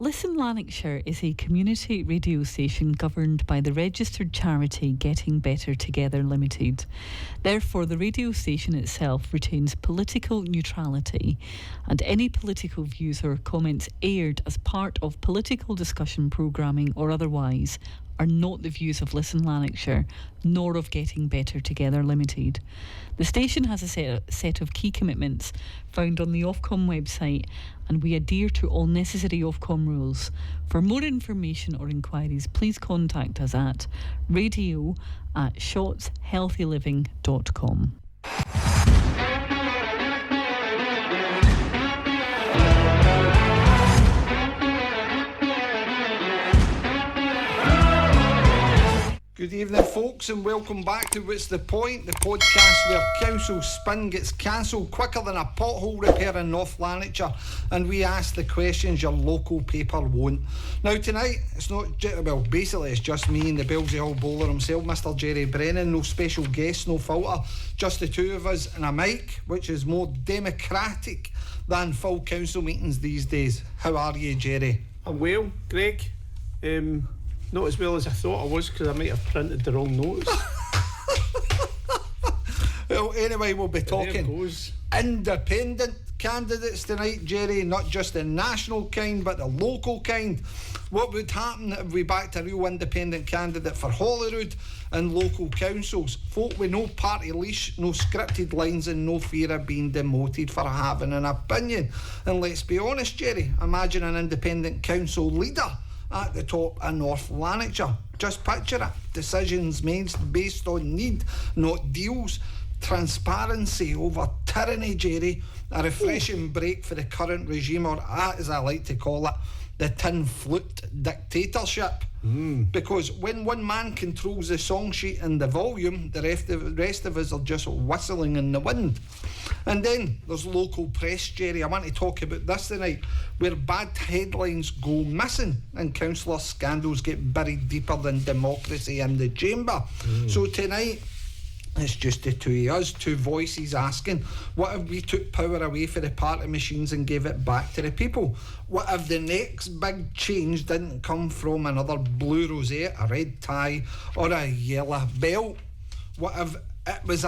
Listen Lanarkshire is a community radio station governed by the registered charity Getting Better Together Limited. Therefore, the radio station itself retains political neutrality, and any political views or comments aired as part of political discussion programming or otherwise are not the views of Listen Lanarkshire, nor of Getting Better Together Limited. The station has a set of key commitments found on the Ofcom website, and we adhere to all necessary Ofcom rules. For more information or inquiries, please contact us at radio@shotshealthyliving.com. Good evening, folks, and welcome back to What's the Point, the podcast where council spin gets cancelled quicker than a pothole repair in North Lanarkshire, and we ask the questions your local paper won't. Now tonight, it's just me and the Belzy Hall bowler himself, Mr. Gerry Brennan. No special guests, no filter, just the two of us and a mic, which is more democratic than full council meetings these days. How are you, Gerry? I'm well, Greg. Not as well as I thought I was, because I might have printed the wrong notes. Well, anyway, we'll be talking independent candidates tonight, Gerry, not just the national kind but the local kind. What would happen if we backed a real independent candidate for Holyrood and local councils? Folk with no party leash, no scripted lines, and no fear of being demoted for having an opinion. And let's be honest, Gerry, imagine an independent council leader at the top of North Lanarkshire. Just picture it. Decisions made based on need, not deals. Transparency over tyranny, Gerry. A refreshing break for the current regime, or as I like to call it, the tin flute dictatorship. Because when one man controls the song sheet and the volume, the rest of us are just whistling in the wind. And then there's local press, Gerry. I want to talk about this tonight, where bad headlines go missing and councillor scandals get buried deeper than democracy in the chamber. So tonight, it's just the two of us, two voices asking, what if we took power away from the party machines and gave it back to the people? What if the next big change didn't come from another blue rosette, a red tie, or a yellow belt? What if it was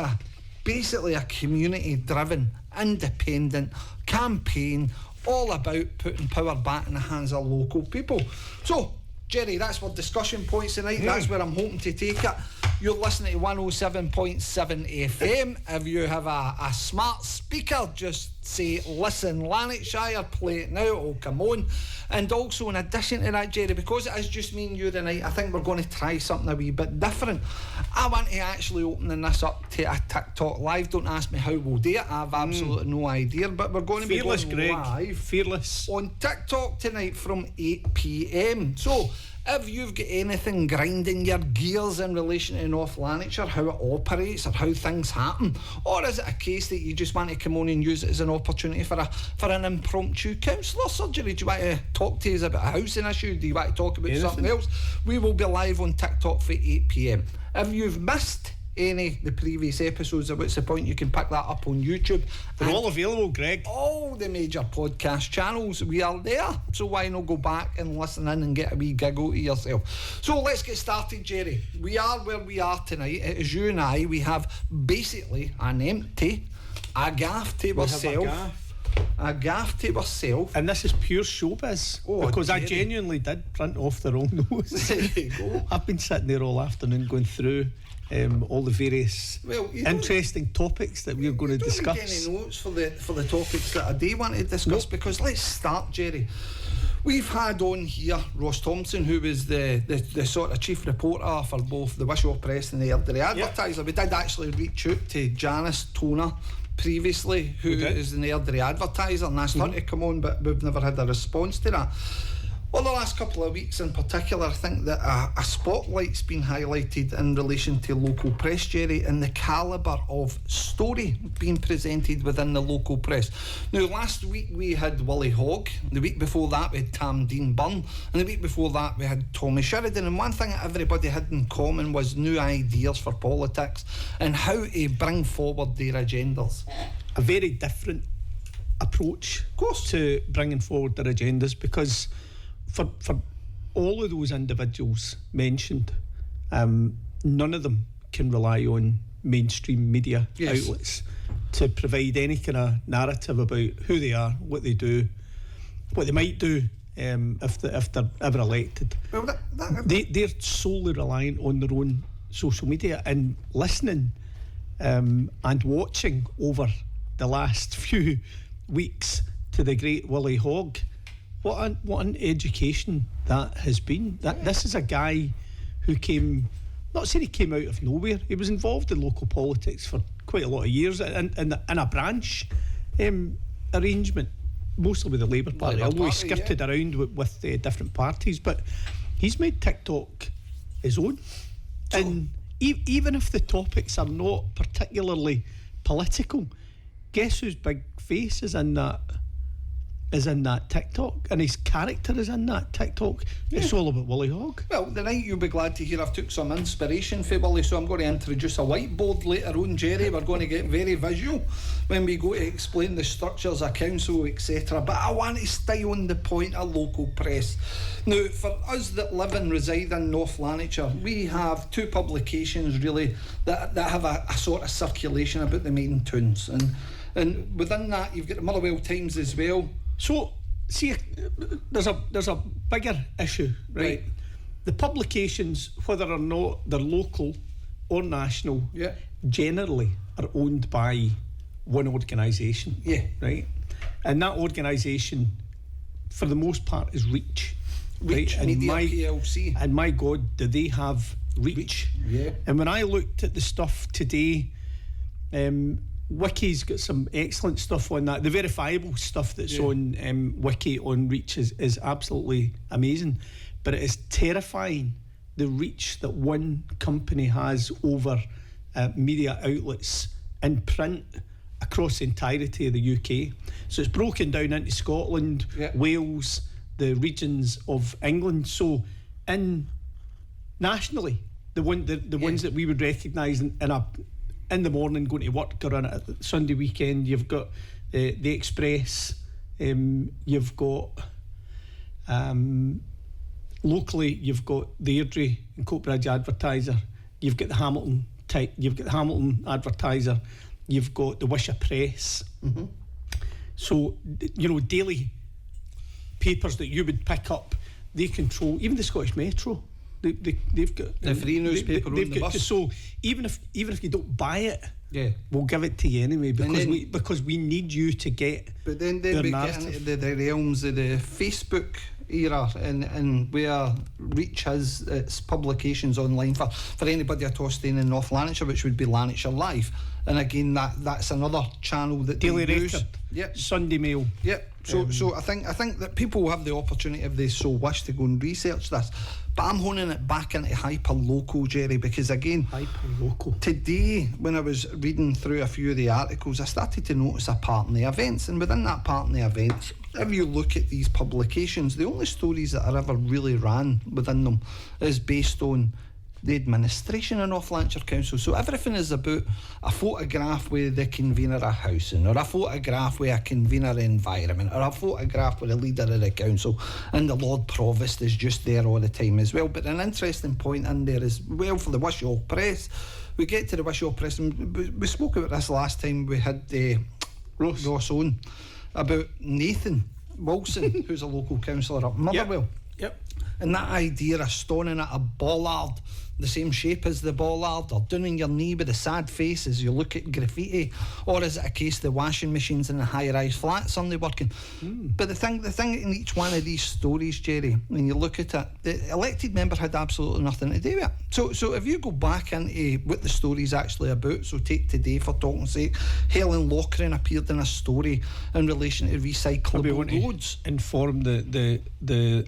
basically a community-driven, independent campaign all about putting power back in the hands of local people? So, Gerry, that's our discussion points tonight. That's where I'm hoping to take it. You're listening to 107.7 FM. If you have a smart speaker, just say Listen Lanarkshire, play it now, it'll come on. And also, in addition to that, Gerry, because it is just me and you tonight, I think we're going to try something a wee bit different. I want to actually open this up to a TikTok live. Don't ask me how we'll do it, I have absolutely no idea, but we're going to be going Greg. live Fearless on TikTok tonight from 8 p.m. So if you've got anything grinding your gears in relation to North Lanarkshire, how it operates or how things happen, or is it a case that you just want to come on and use it as an opportunity for an impromptu councillor surgery? Do you want to talk to us about a housing issue? Do you want to talk about something else? We will be live on TikTok for 8 p.m. If you've missed any of the previous episodes of What's the Point, you can pick that up on YouTube. They're all available, Greg. All the major podcast channels, we are there. So why not go back and listen in and get a wee giggle to yourself? So let's get started, Gerry. We are where we are tonight. It is you and I. We have basically an empty, a gaff to ourselves. A gaff to ourselves. And this is pure showbiz. Because Gerry, I genuinely did print off the wrong notes. There you go. I've been sitting there all afternoon going through all the various interesting topics that we're going to discuss. Don't need any notes for the topics that I do want to discuss, because let's start, Gerry. We've had on here Ross Thompson, who was the sort of chief reporter for both the Wishaw Press and the Airdrie Advertiser. We did actually reach out to Janice Toner previously, who is the Airdrie Advertiser, and asked her to come on, but we've never had a response to that. Well, the last couple of weeks in particular, I think that a spotlight's been highlighted in relation to local press, Gerry, and the calibre of story being presented within the local press. Now, last week we had Willie Hogg, the week before that we had Tam Dean Byrne, and the week before that we had Tommy Sheridan, and one thing that everybody had in common was new ideas for politics and how to bring forward their agendas. A very different approach, of course, to bringing forward their agendas, because for all of those individuals mentioned, none of them can rely on mainstream media outlets to provide any kind of narrative about who they are, what they do, what they might do if they're ever elected. Well, they're solely reliant on their own social media and listening and watching over the last few weeks to the great Willie Hogg. What an education that has been. This is a guy who came, not saying he came out of nowhere, he was involved in local politics for quite a lot of years in a branch arrangement, mostly with the Labour Party, although he skirted around with different parties. But he's made TikTok his own. And even if the topics are not particularly political, guess whose big face is in that TikTok, and his character is in that TikTok. It's all about Willie Hogg. Well, tonight you'll be glad to hear I've took some inspiration for Willie, so I'm going to introduce a whiteboard later on, Gerry. We're going to get very visual when we go to explain the structures of council, etc. But I want to stay on the point of local press. Now, for us that live and reside in North Lanarkshire, we have two publications really that have a sort of circulation about the main towns, and within that you've got the Motherwell Times as well. So, see, there's a bigger issue, right? The publications, whether or not they're local or national, generally are owned by one organisation, right? And that organisation, for the most part, is Reach. Reach right? Media PLC. And my God, do they have Reach? Yeah. And when I looked at the stuff today, Wiki's got some excellent stuff on that. The verifiable stuff that's on Wiki on Reach is absolutely amazing, but it is terrifying, the reach that one company has over media outlets in print across the entirety of the UK. So it's broken down into Scotland, Wales, the regions of England. So nationally, the ones that we would recognise in the morning going to work or on a Sunday weekend, you've got the Express, you've got locally you've got the Airdrie and Coatbridge Advertiser, you've got the Hamilton Advertiser, you've got the Wisha Press. So daily papers that you would pick up, they control, even the Scottish Metro. They've got the free newspaper on the bus. So even if you don't buy it, we'll give it to you anyway because we need you to get. But then we get into the realms of the Facebook era and where Reach has its publications online for anybody at all staying in North Lanarkshire, which would be Lanarkshire Live. And again, that's another channel that Daily they Record, use. Sunday Mail. So I think that people will have the opportunity, if they so wish, to go and research this. But I'm honing it back into hyper-local, Gerry, because again, hyper-local. Today, when I was reading through a few of the articles, I started to notice a pattern of events, and within that pattern of events, if you look at these publications, the only stories that are ever really ran within them is based on the administration of North Lanarkshire Council. So everything is about a photograph with the convener of housing, or a photograph with a convener of environment, or a photograph with a leader of the council, and the Lord Provost is just there all the time as well. But an interesting point in there is, well, for the Wishaw Press, we get to the Wishaw Press, and we spoke about this last time we had Ross on, about Nathan Wilson, who's a local councillor up Motherwell. And that idea of stoning at a bollard the same shape as the bollard, or down on your knee with a sad face as you look at graffiti, or is it a case the washing machines in the high-rise flats aren't working? But the thing in each one of these stories, Gerry, when you look at it, the elected member had absolutely nothing to do with it. So if you go back into what the story's actually about, so take today for talking's sake, Helen Lochran appeared in a story in relation to recyclable roads. Inform the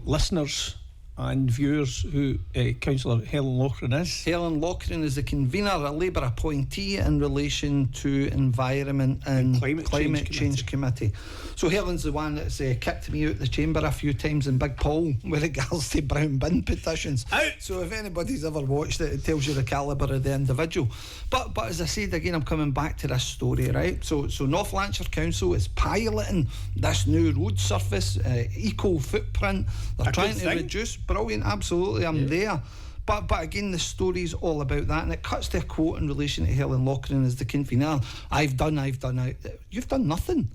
listeners and viewers who Councillor Helen Loughran is. Helen Loughran is the convener, a Labour appointee in relation to Environment and Climate Change Committee. So Helen's the one that's kicked me out the chamber a few times in Big Paul with regards to brown bin petitions. Out. So if anybody's ever watched it, it tells you the calibre of the individual. But as I said again, I'm coming back to this story, right? So North Lanarkshire Council is piloting this new road surface, eco footprint. They're trying to reduce. Brilliant, absolutely, I'm there. But again, the story's all about that, and it cuts to a quote in relation to Helen Loughran as the convener. I've done. You've done nothing.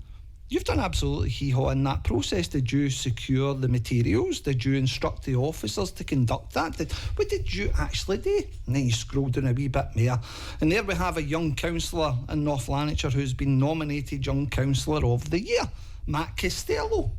You've done absolutely hee-haw in that process. Did you secure the materials? Did you instruct the officers to conduct that? What did you actually do? And then you scroll down a wee bit more, and there we have a young councillor in North Lanarkshire who's been nominated Young Councillor of the Year, Matt Costello.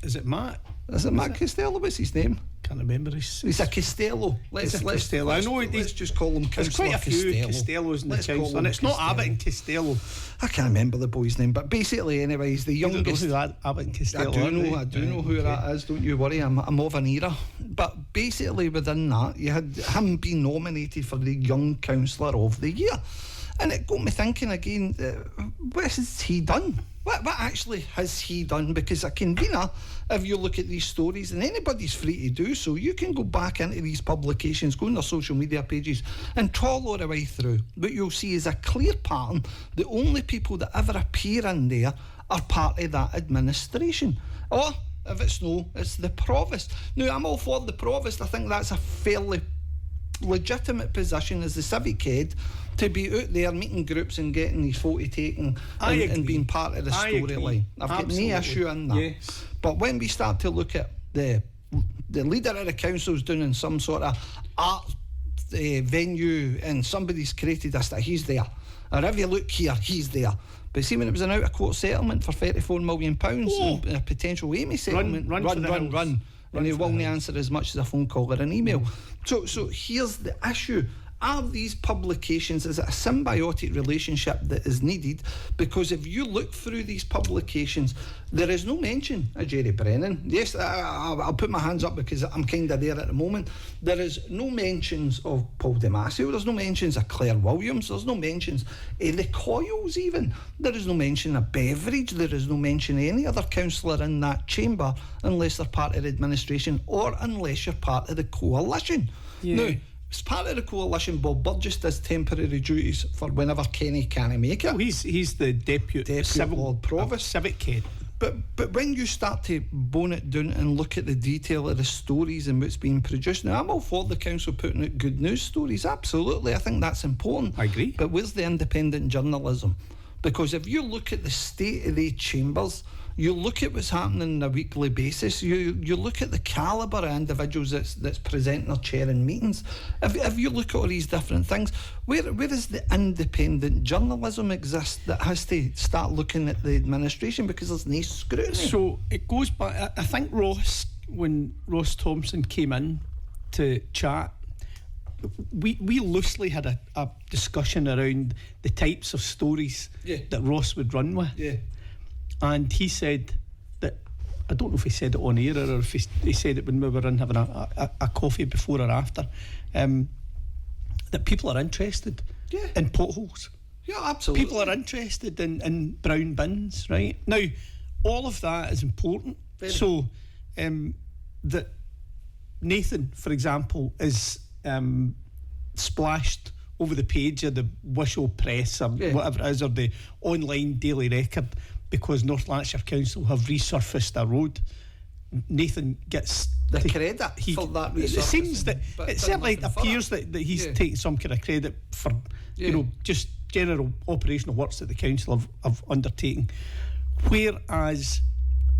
Is it Matt? Is it Matt Costello? What's his name? Can't remember. He's a Costello. Let's just call him Councillor Costello. There's quite a few Costellos in the council, and it's not Abbott and Costello. I can't remember the boy's name, but basically, anyway, he's the youngest. You don't know who Abbott and Costello I do know who that is. Don't you worry. I'm of an era. But basically, within that, you had him being nominated for the Young Councillor of the Year, and it got me thinking again. What has he done? What actually has he done? Because a convener, if you look at these stories, and anybody's free to do so, you can go back into these publications, go on their social media pages and trawl all the way through. What you'll see is a clear pattern. The only people that ever appear in there are part of that administration. Or, if it's no, it's the provost. Now, I'm all for the provost. I think that's a fairly legitimate position as the civic head to be out there meeting groups and getting these photo taken and being part of the storyline. I've got no issue in that. Yes. But when we start to look at the leader of the council's doing some sort of art venue and somebody's created this, that he's there. Or if you look here, he's there. But see, when it was an out-of-court settlement for £34 million and a potential Amy settlement, run. And he won't answer as much as a phone call or an email. So here's the issue. Are these publications, is it a symbiotic relationship that is needed? Because if you look through these publications, there is no mention of Gerry Brennan. Yes, I'll put my hands up because I'm kind of there at the moment. There is no mentions of Paul Damasio. There's no mentions of Claire Williams. There's no mentions of the Coyles even. There is no mention of Beveridge. There is no mention of any other councillor in that chamber unless they're part of the administration or unless you're part of the coalition. Yeah. Now, as part of the coalition, Bob Burgess does temporary duties for whenever Kenny can't make it. Oh, he's the deputy civil Lord Provost, civic head. But when you start to bone it down and look at the detail of the stories and what's being produced, now I'm all for the council putting out good news stories. Absolutely, I think that's important. I agree. But where's the independent journalism? Because if you look at the state of the chambers, you look at what's happening on a weekly basis, you look at the calibre of individuals that's presenting or chairing meetings. If you look at all these different things, where does the independent journalism exist that has to start looking at the administration because there's no scrutiny? So it goes back, I think when Ross Thompson came in to chat, we loosely had a discussion around the types of stories that Ross would run with. Yeah. And he said that, I don't know if he said it on air or if he said it when we were in having a coffee before or after, that people are interested in potholes. Yeah, absolutely. People are interested in brown bins, right? Now, all of that is important. So, that Nathan, for example, is splashed over the page of the Wishaw Press or whatever it is, or the online Daily Record, because North Lanarkshire Council have resurfaced a road. Nathan gets the credit for that resurfacing. It seems that it certainly appears that he's taking some kind of credit for just general operational works that the council have undertaken, whereas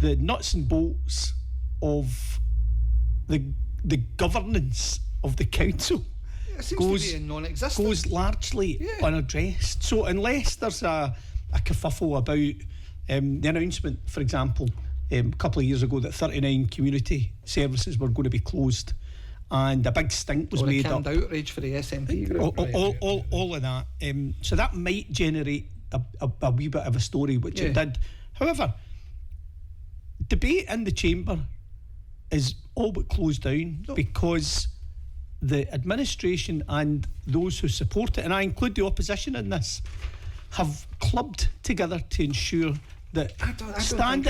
the nuts and bolts of the governance of the council goes largely unaddressed. So unless there's a kerfuffle about the announcement, for example, a couple of years ago that 39 community services were going to be closed, and a big stink was made up. Outrage for the SNP group. All of that. So that might generate a wee bit of a story, which it did. However, debate in the chamber is all but closed down because the administration and those who support it, and I include the opposition in this, have clubbed together to ensure that I'm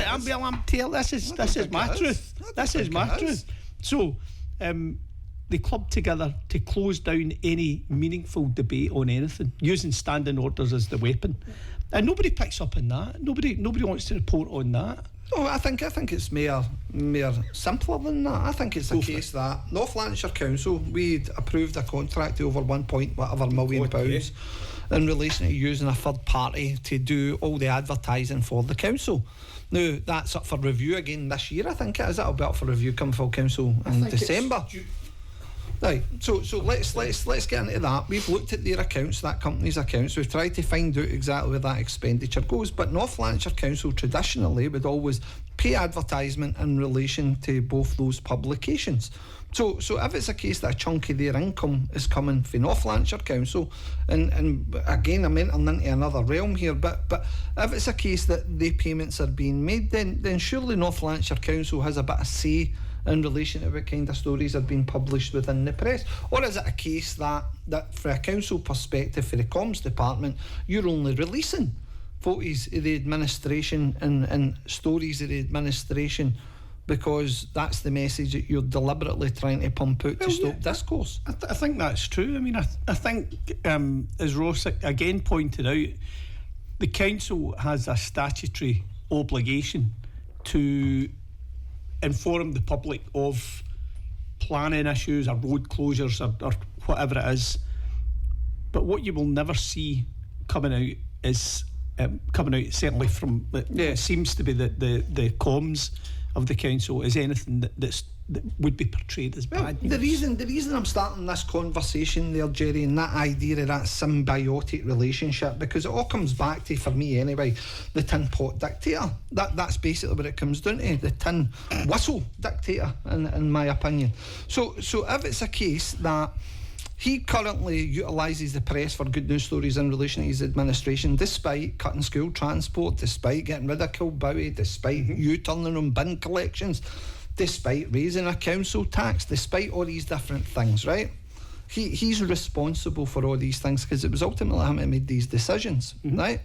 telling this is my truth. This is my truth. So they clubbed together to close down any meaningful debate on anything, using standing orders as the weapon. And nobody picks up on that. Nobody wants to report on that. Oh, I think it's mere simpler than that. I think it's a case that North Lanarkshire Council, we'd approved a contract over £1 million in relation to using a third party to do all the advertising for the council. Now that's up for review again this year. I think it is. That'll be up for review come full council in December. Right, so let's get into that. We've looked at their accounts, that company's accounts. We've tried to find out exactly where that expenditure goes. But North Lanarkshire Council traditionally would always pay advertisement in relation to both those publications. So if it's a case that a chunk of their income is coming from North Lanarkshire Council, and again I'm entering into another realm here, but if it's a case that the payments are being made, then surely North Lanarkshire Council has a bit of say in relation to what kind of stories are being published within the press. Or is it a case that for a council perspective, for the comms department, you're only releasing photos of the administration and stories of the administration because that's the message that you're deliberately trying to pump out to stop discourse? I think that's true. I mean, I think, as Ross again pointed out, the council has a statutory obligation to inform the public of planning issues or road closures or whatever it is. But what you will never see coming out is certainly from it seems to be the comms of the council is anything that would be portrayed as bad news. The reason I'm starting this conversation there, Gerry, and that idea of that symbiotic relationship, because it all comes back to, for me anyway, the tin pot dictator. That's basically what it comes down to, the tin whistle dictator, in my opinion. So if it's a case that he currently utilises the press for good news stories in relation to his administration, despite cutting school transport, despite getting rid of Kilbowie, despite U-turning on bin collections, despite raising a council tax, despite all these different things, right? He's responsible for all these things because it was ultimately him that made these decisions, right?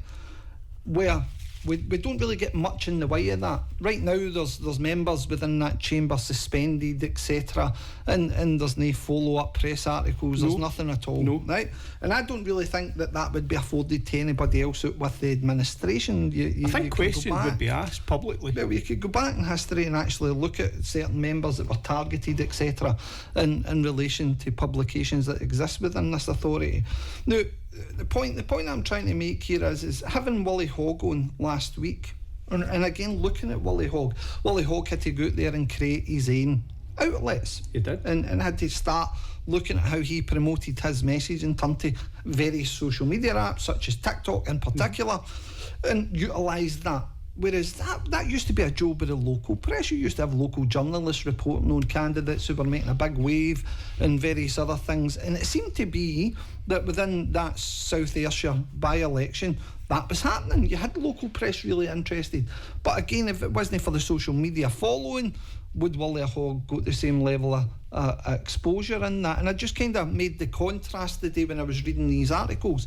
Where we don't really get much in the way of that. Right now there's members within that chamber suspended, etc., and there's no follow-up press articles, there's nothing at all, right? And I don't really think that would be afforded to anybody else out with the administration. I think questions would be asked publicly. But we could go back in history and actually look at certain members that were targeted, etc., in relation to publications that exist within this authority. Now, the point I'm trying to make here is having Willie Hogg on last week, and again looking at Willie Hogg had to go out there and create his own outlets. He did. And had to start looking at how he promoted his message in terms of various social media apps such as TikTok in particular, and utilised that. Whereas that used to be a job of the local press. You used to have local journalists reporting on candidates who were making a big wave and various other things. And it seemed to be that within that South Ayrshire by-election, that was happening. You had local press really interested. But again, if it wasn't for the social media following, would Willie Hogg go to the same level of exposure in that? And I just kind of made the contrast today when I was reading these articles.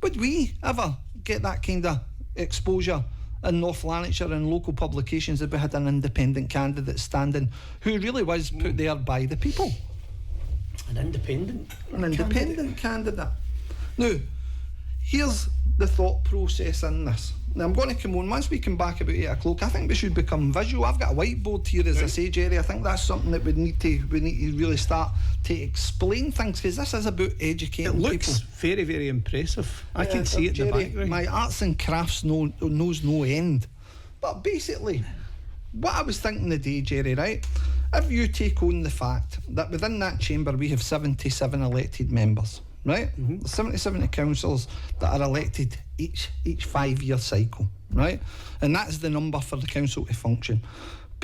Would we ever get that kind of exposure in North Lanarkshire and local publications if we had an independent candidate standing who really was put there by the people? An independent candidate. Now, here's the thought process in this. Now, I'm going to come on, once we come back about 8 o'clock, I think we should become visual. I've got a whiteboard here, as I say, Gerry. I think that's something that we need to really start to explain things, because this is about educating people. It looks very, very impressive. I can see it in the background. My arts and crafts knows no end. But basically, what I was thinking today, Gerry, right? If you take on the fact that within that chamber we have 77 elected members, right? 77 councillors that are elected each 5-year cycle, right? And that's the number for the council to function.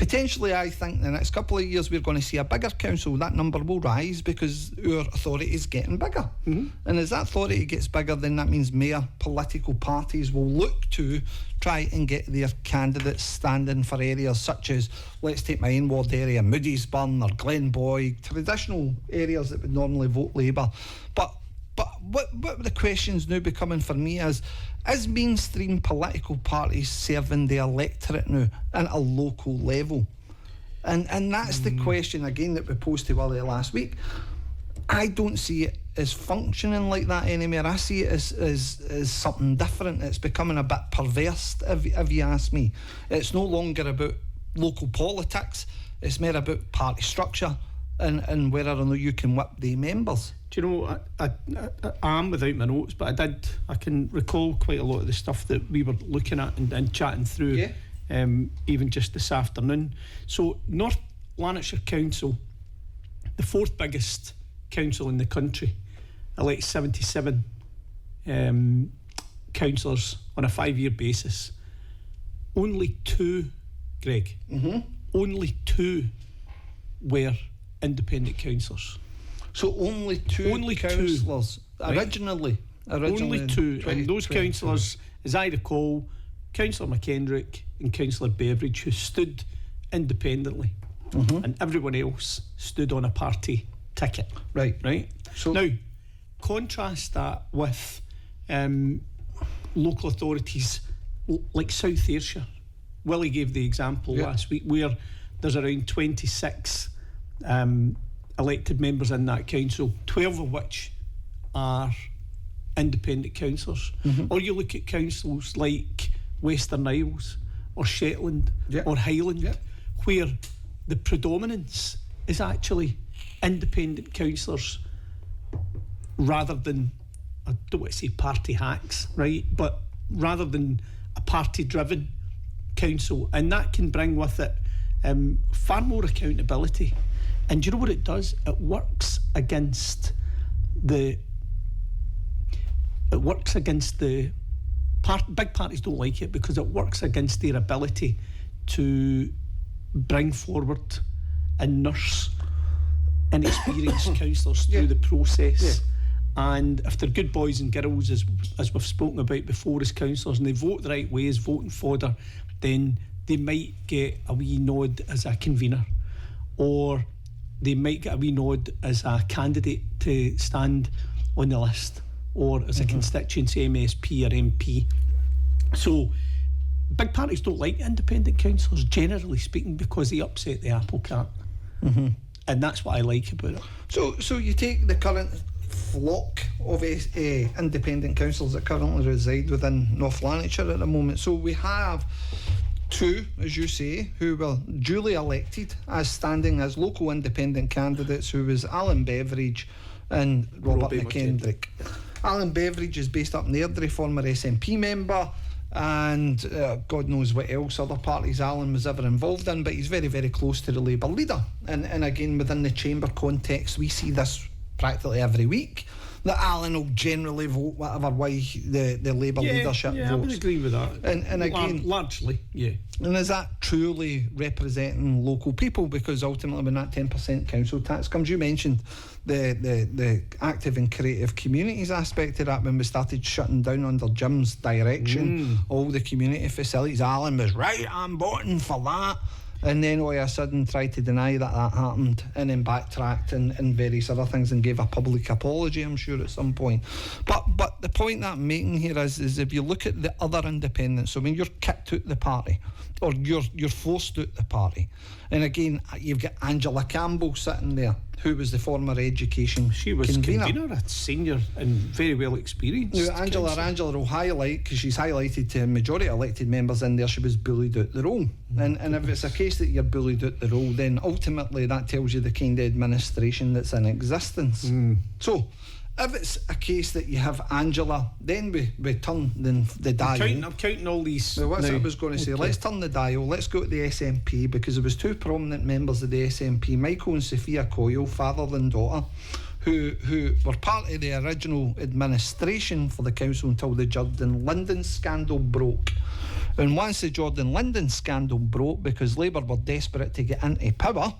Potentially, I think the next couple of years we're going to see a bigger council. That number will rise because our authority is getting bigger. And as that authority gets bigger, then that means more political parties will look to try and get their candidates standing for areas such as, let's take my own ward area, Moodiesburn or Glenboy, traditional areas that would normally vote Labour. But what the question's now becoming for me is mainstream political parties serving the electorate now at a local level? And that's the question again that we posed to Willie last week. I don't see it as functioning like that anymore. I see it as something different. It's becoming a bit perverse, if you ask me. It's no longer about local politics. It's more about party structure and whether or not you can whip the members. Do you know, I am without my notes, but I can recall quite a lot of the stuff that we were looking at and chatting through, even just this afternoon. So North Lanarkshire Council, the fourth biggest council in the country, elects 77 councillors on a 5-year basis. Only 2, Greg, only 2 were independent councillors. So only two councillors originally. Only 2, and those councillors, as I recall, Councillor McKendrick and Councillor Beveridge, who stood independently, and everyone else stood on a party ticket. Right. So now, contrast that with local authorities like South Ayrshire. Willie gave the example last week where there's around 26 elected members in that council, 12 of which are independent councillors. Or you look at councils like Western Isles or Shetland or Highland, where the predominance is actually independent councillors rather than, I don't want to say party hacks, right, but rather than a party driven council. And that can bring with it far more accountability. And do you know what it does? It works against the big parties don't like it because it works against their ability to bring forward and nurse inexperienced councillors through the process. And if they're good boys and girls, as we've spoken about before, as councillors, and they vote the right way as voting fodder, then they might get a wee nod as a convener, or they might get a wee nod as a candidate to stand on the list, or as a constituency MSP or MP. So big parties don't like independent councillors, generally speaking, because they upset the apple cart. And that's what I like about it. So you take the current flock of independent councillors that currently reside within North Lanarkshire at the moment. So we have 2, as you say, who were duly elected as standing as local independent candidates, who was Alan Beveridge and Robert McKendrick. Alan Beveridge is based up in Airdrie, former SNP member, and God knows what else other parties Alan was ever involved in, but he's very, very close to the Labour leader. And again, within the chamber context, we see this practically every week, that Alan will generally vote whatever way the Labour leadership votes. I would agree with that. And again, largely. And is that truly representing local people? Because ultimately, when that 10% council tax comes, you mentioned the active and creative communities aspect of that when we started shutting down under Jim's direction all the community facilities. Alan was right, I'm voting for that. And then all of a sudden tried to deny that happened, and then backtracked and various other things, and gave a public apology, I'm sure, at some point. But the point that I'm making here is if you look at the other independents, so when you're kicked out the party, or you're forced out the party, and again, you've got Angela Campbell sitting there, who was the former education She was convener, a senior and very well experienced. Now, Angela will highlight, because she's highlighted to a majority of elected members in there, she was bullied out the role. And if it's a case that you're bullied out the role, then ultimately that tells you the kind of administration that's in existence. So if it's a case that you have Angela, then we turn the dial. I'm counting all these. Now, what I was going to say, let's turn the dial, let's go to the SNP, because there was 2 prominent members of the SNP, Michael and Sophia Coyle, father and daughter, who were part of the original administration for the council until the Jordan Linden scandal broke. And once the Jordan Linden scandal broke, because Labour were desperate to get into power,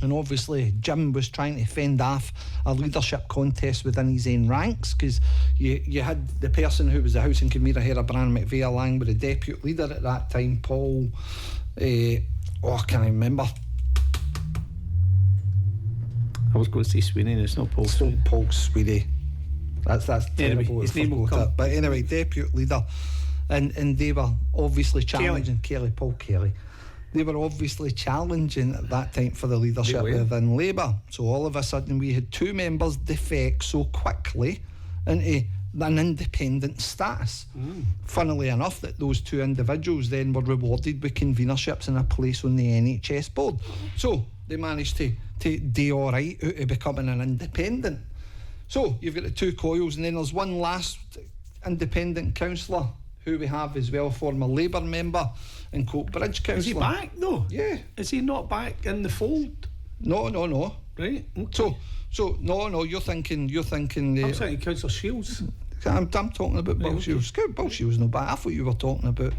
and obviously Jim was trying to fend off a leadership contest within his own ranks, because you had the person who was the House and Camera Herabran McVeigh along with the deputy leader at that time, Paul, I can't remember. I was going to say Sweeney, and it's not Paul Sweeney. Paul Sweeney. That's anyway, terrible. his name will come. But anyway, deputy leader, and they were obviously challenging Paul Kelly. They were obviously challenging at that time for the leadership within Labour. So all of a sudden we had two members defect so quickly into an independent status. Funnily enough, that those two individuals then were rewarded with convenerships and a place on the NHS board. So they managed to do all right out of becoming an independent. So you've got the two coils, and then there's one last independent councillor who we have as well, former Labour member and Coatbridge councillor. Is he back though? Yeah. Is he not back in the fold? No. Right. Okay. So no. You're thinking. I'm thinking Councillor Shields. I'm talking about Bill Shields. Bill Shields no back. I thought you were talking about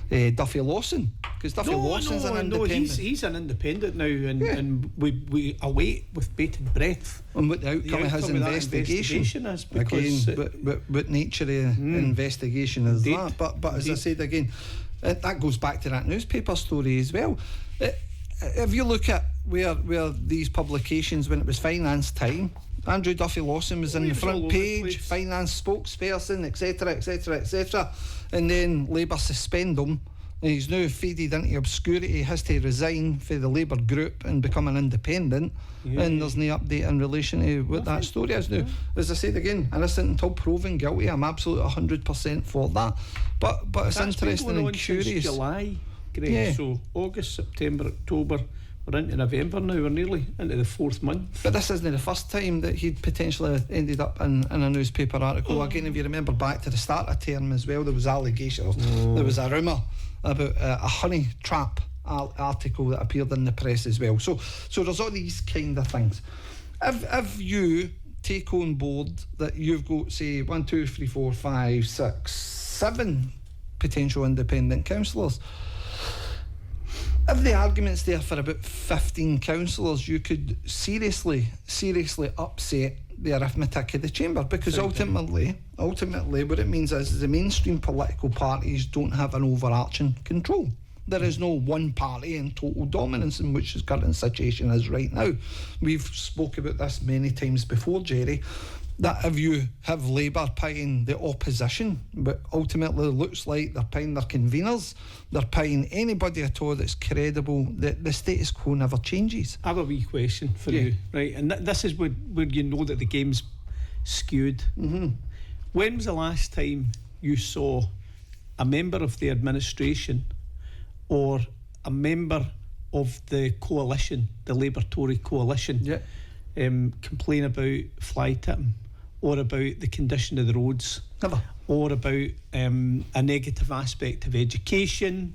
Duffy Lawson, because Duffy Lawson's an independent. He's an independent now, and we await with bated breath. And what the outcome of his investigation is, because again, what nature of investigation is that? But as I said again, that goes back to that newspaper story as well. If you look at where these publications, when it was Finance Time, Andrew Duffy Lawson was in the front page, finance spokesperson, etc. And then Labour suspend him, and he's now faded into obscurity. He has to resign for the Labour group and become an independent. And there's no update in relation to what that story is now. As I said again, innocent until proven guilty. I'm absolutely 100% for that. But it's interesting and curious. July, Greg. So August, September, October. We're into November now, we're nearly into the 4th month. But this isn't the first time that he'd potentially ended up in a newspaper article. Again, if you remember back to the start of term as well, there was allegations, there was a rumour about a honey trap article that appeared in the press as well. So there's all these kind of things. If you take on board that you've got, say, 1, 2, 3, 4, 5, 6, 7 potential independent councillors, if the argument's there for about 15 councillors, you could seriously upset the arithmetic of the chamber, because ultimately what it means is the mainstream political parties don't have an overarching control. There is no one party in total dominance, in which the current situation is right now. We've spoke about this many times before, Gerry, that if you have Labour paying the opposition, but ultimately it looks like they're paying their conveners, they're paying anybody at all that's credible, the status quo never changes. I have a wee question for you, right? And this is where you know that the game's skewed. When was the last time you saw a member of the administration or a member of the coalition, the Labour-Tory coalition, complain about fly tipping, or about the condition of the roads? Never. Or about a negative aspect of education,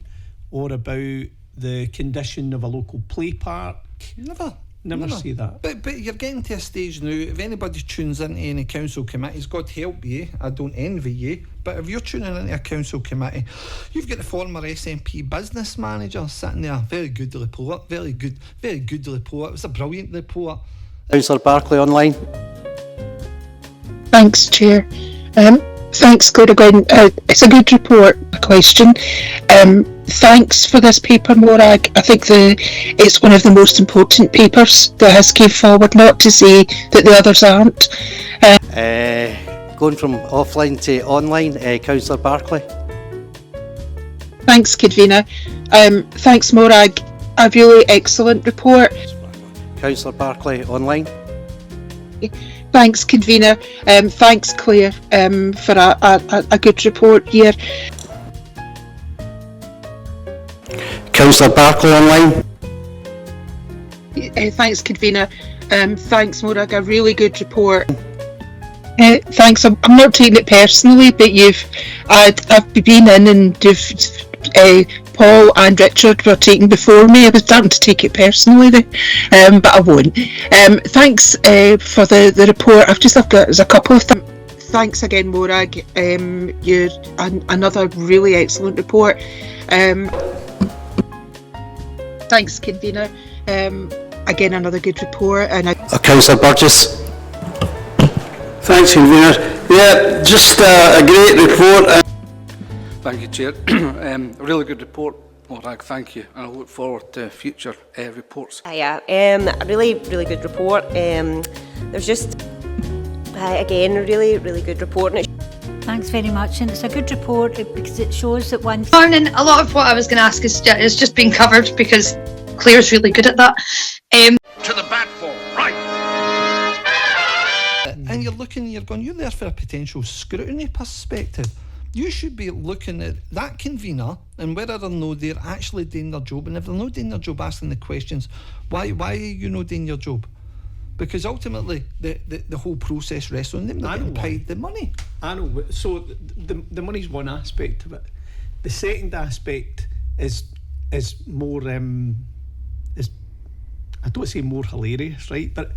or about the condition of a local play park? Never see that. But you're getting to a stage now, if anybody tunes into any council committees, God help you, I don't envy you, but if you're tuning into a council committee, you've got the former SNP business manager sitting there, very good report. It was a brilliant report. Councillor Barclay online. Thanks, Chair. Thanks, Claire. It's a good report. A question. Thanks for this paper, Morag. I think it's one of the most important papers that has came forward. Not to say that the others aren't. Going from offline to online, Councillor Barclay. Thanks, Convener. Thanks, Morag. A really excellent report. Councillor Barclay online. Thanks, Convener. Thanks, Claire, for a good report here. Councillor Barclay online. Thanks, Convener. Thanks, Morag. A really good report. Thanks. I'm not taking it personally, but I've been in and Paul and Richard were taking before me. I was starting to take it personally, but I won't. Thanks for the report. I've got a couple of thanks again, Morag. You're another really excellent report. Thanks, convener. Again, another good report. And Councillor Burgess. Thanks, convener. Yeah, just a great report. Thank you, Chair. A really good report, Morag, thank you. And I look forward to future reports. Yeah, a really good report. There's just, again, a really good report. Thanks very much, and it's a good report because it shows that one... Morning. A lot of what I was going to ask is just been covered because Claire's really good at that. To the bat for right. And you're going, you're there for a potential scrutiny perspective. You should be looking at that convener and whether or no they're actually doing their job, and if they're not doing their job, asking the questions, why are you not doing your job? Because ultimately the whole process rests on them. They're getting paid the money. I know. So the money's one aspect of it. The second aspect is more is, I don't say more hilarious, right? But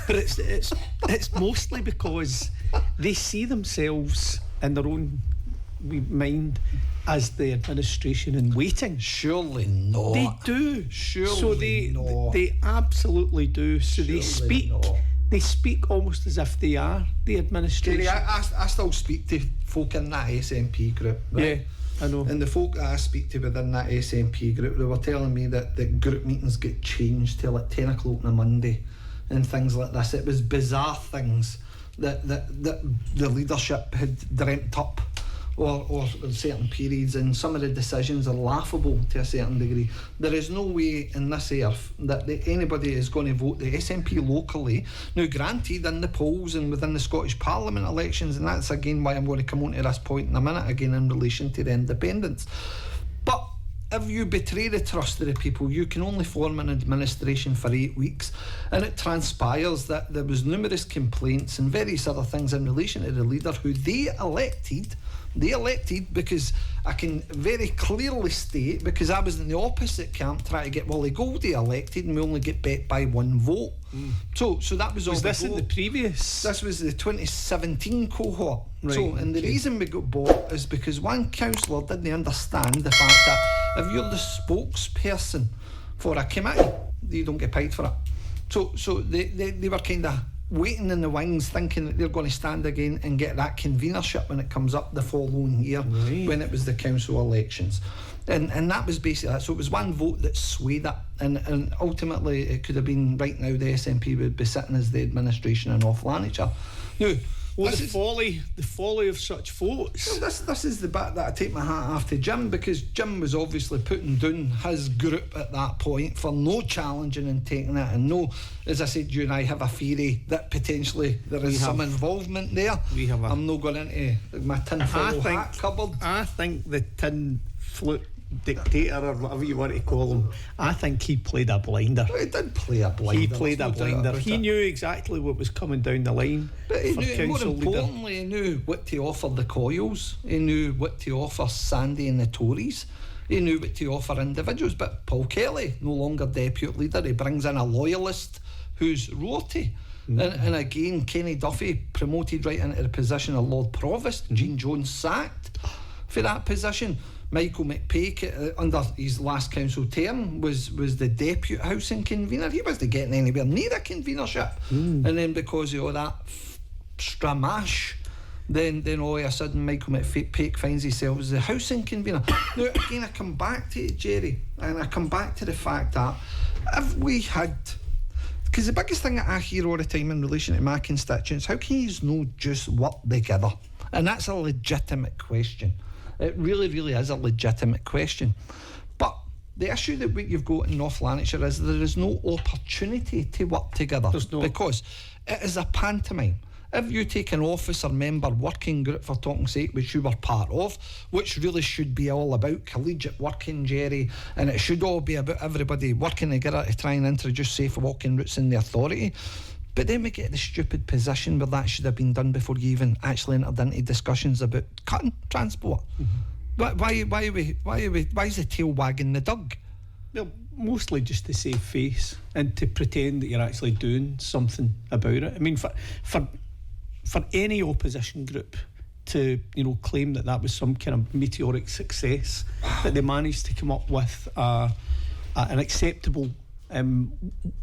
it's mostly because they see themselves in their own mind as the administration in waiting. Surely not. They do. Surely So they absolutely do. So Surely they speak almost as if they are the administration. Gerry, I still speak to folk in that SNP group, right? Yeah, I know. And the folk that I speak to within that SNP group, they were telling me that the group meetings get changed till like 10 o'clock on a Monday and things like this. It was bizarre things that the leadership had dreamt up or certain periods, and some of the decisions are laughable to a certain degree. There is no way in this earth that anybody is going to vote the SNP locally. Now, granted, in the polls and within the Scottish Parliament elections, and that's again why I'm going to come on to this point in a minute again in relation to the independents. But if you betray the trust of the people, you can only form an administration for 8 weeks, and it transpires that there was numerous complaints and various other things in relation to the leader who they elected because I can very clearly state, because I was in the opposite camp trying to get Willie Goldie elected and we only get bet by 1 vote. So that was all. Was this in the previous? This was the 2017 cohort. Right, so, and the reason we got bought is because one councillor didn't understand the fact that if you're the spokesperson for a committee, you don't get paid for it. So they were kind of waiting in the wings, thinking that they're going to stand again and get that convenership when it comes up the following year, when it was the council elections. And that was basically that. So it was 1 vote that swayed it, and ultimately it could have been right now the SNP would be sitting as the administration in North Lanarkshire. Now, well, the folly of such votes. Well, this is the bit that I take my hat off to Jim, because Jim was obviously putting down his group at that point for no challenging and taking it, and no, as I said, you and I have a theory that potentially there is some involvement there. I'm not going into my tinfoil hat cupboard. I think the tin flute dictator, or whatever you want to call him, I think he played a blinder. He did play a blinder. He played a blinder. He knew exactly what was coming down the line. But he knew, more importantly, leader. he knew what to offer the Coyles. He knew what to offer Sandy and the Tories. He knew what to offer individuals. But Paul Kelly, no longer deputy leader, he brings in a loyalist who's rorty. And again, Kenny Duffy promoted right into the position of Lord Provost. Jean Jones sacked for that position. Michael McPake, under his last council term, was the deputy housing convener. He wasn't getting anywhere near a convenership. And then because of all that stramash, then all of a sudden Michael McPake finds himself as the housing convener. Now again, I come back to it, Gerry, and I come back to the fact that if we had, because the biggest thing that I hear all the time in relation to my constituents, how can you not just work together? And that's a legitimate question. It really, really is a legitimate question. But the issue that you've got in North Lanarkshire is there is no opportunity to work together. Because it is a pantomime. If you take an officer member working group, for talking sake, which you were part of, which really should be all about collegiate working, Gerry, and it should all be about everybody working together to try and introduce safe walking routes in the authority. But then we get the stupid position where that should have been done before you even actually entered into discussions about cutting transport. Why is the tail wagging the dog? Well, mostly just to save face and to pretend that you're actually doing something about it. I mean, for for any opposition group to, claim that was some kind of meteoric success, that they managed to come up with an acceptable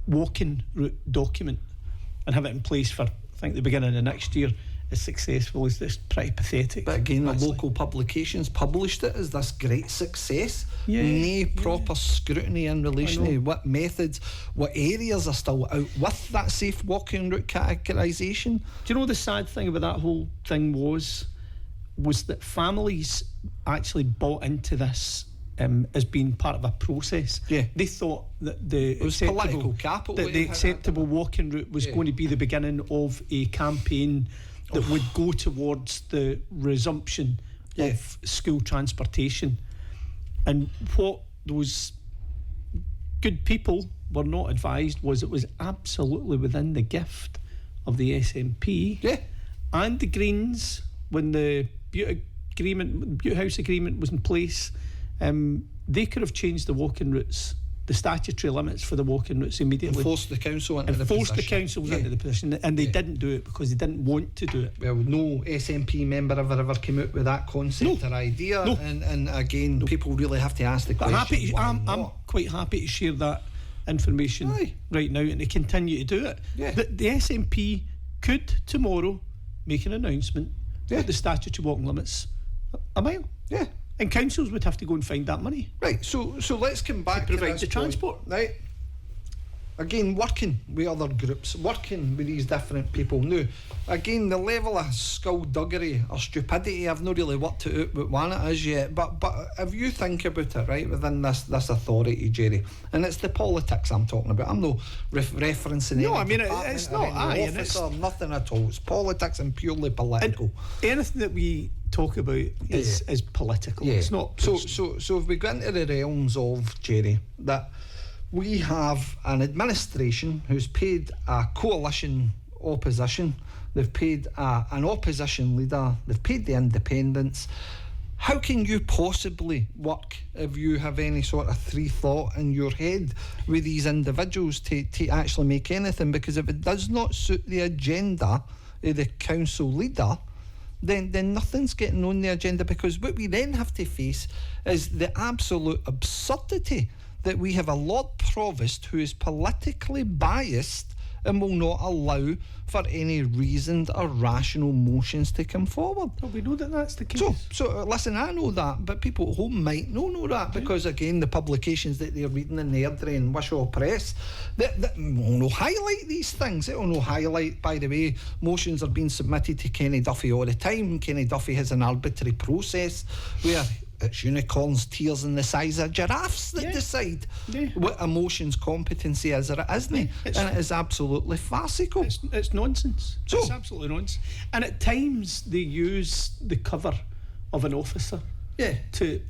walking route document and have it in place for, I think, the beginning of next year, as successful as this, pretty pathetic. But again, the local publications published it as this great success. No proper scrutiny in relation to what methods, what areas are still out with that safe walking route categorisation. Do you know the sad thing about that whole thing was that families actually bought into this as being part of a process. Yeah. They thought that it was political capital. That the acceptable walking route was going to be the beginning of a campaign that would go towards the resumption of school transportation. And what those good people were not advised was it was absolutely within the gift of the SNP and the Greens when the Butte House Agreement was in place. They could have changed the walking routes, the statutory limits for the walking routes immediately. And forced the council into the position. The councils into the position, and they didn't do it because they didn't want to do it. Well, no SNP member ever came out with that concept or idea. And again, people really have to ask the question. I'm quite happy to share that information right now and to continue to do it. The SNP could tomorrow make an announcement that the statutory walking limits a mile. And councils would have to go and find that money. Right, so let's come back to provide the transport. Right. Again, working with other groups, working with these different people. Now, again, the level of skullduggery or stupidity, I've not really worked it out what one it is yet, but if you think about it, right, within this authority, Gerry, and it's the politics I'm talking about. I'm not referencing it's not officer, nothing at all. It's politics and purely political. And anything that we talk about is political. It's not so if we go into the realms of, Gerry, that we have an administration who's paid a coalition opposition, they've paid an opposition leader, they've paid the independents. How can you possibly work if you have any sort of free thought in your head with these individuals to actually make anything? Because if it does not suit the agenda of the council leader, then nothing's getting on the agenda, because what we then have to face is the absolute absurdity that we have a Lord Provost who is politically biased and will not allow for any reasoned or rational motions to come forward. Well, we know that that's the case. So listen, I know that, but people at home might not know that, because again, the publications that they're reading in the Airdrie and Wishaw Press, that will not highlight these things. It will not highlight, by the way, motions are being submitted to Kenny Duffy all the time. Kenny Duffy has an arbitrary process where it's unicorns, tears and the size of giraffes that decide what a motion's competency is or it isn't. And it is absolutely farcical. It's nonsense. It's absolutely nonsense. And at times they use the cover of an officer to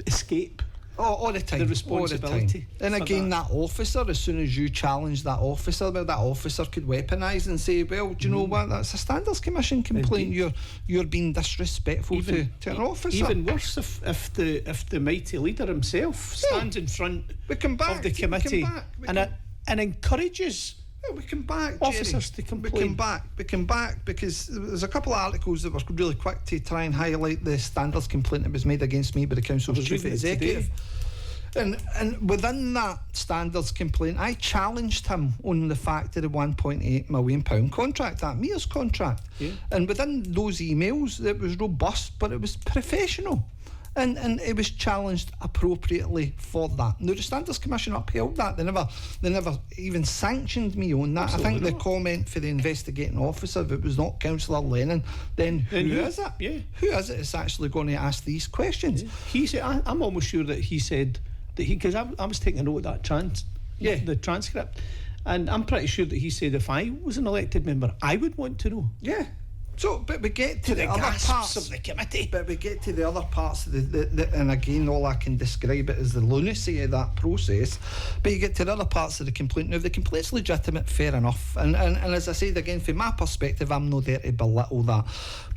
escape all the time, the responsibility. And again, that officer, as soon as you challenge that officer, well, that officer could weaponise and say, well, do you know what, that's a Standards Commission complaint. You're being disrespectful to an officer. Even worse if the mighty leader himself stands in front of the committee and encourages we come back, officers Gerry. to complain. We come back because there's a couple of articles that were really quick to try and highlight the Standards complaint that was made against me by the council's chief executive. And within that Standards complaint, I challenged him on the fact of the £1.8 million contract, that Mears contract. And within those emails, it was robust, but it was professional. And it was challenged appropriately for that. Now, the Standards Commission upheld that. They never even sanctioned me on that. Absolutely I think the comment for the investigating officer, if it was not Councillor Lennon, then who is it? Who is it that's actually going to ask these questions? He said, I'm almost sure that he said that because I was taking a note of that the transcript, and I'm pretty sure that he said if I was an elected member, I would want to know. So, but we get to the other parts of the committee. But we get to the other parts of the and again, all I can describe it as the lunacy of that process. But you get to the other parts of the complaint. Now, if the complaint's legitimate, fair enough. And as I said again, from my perspective, I'm not there to belittle that.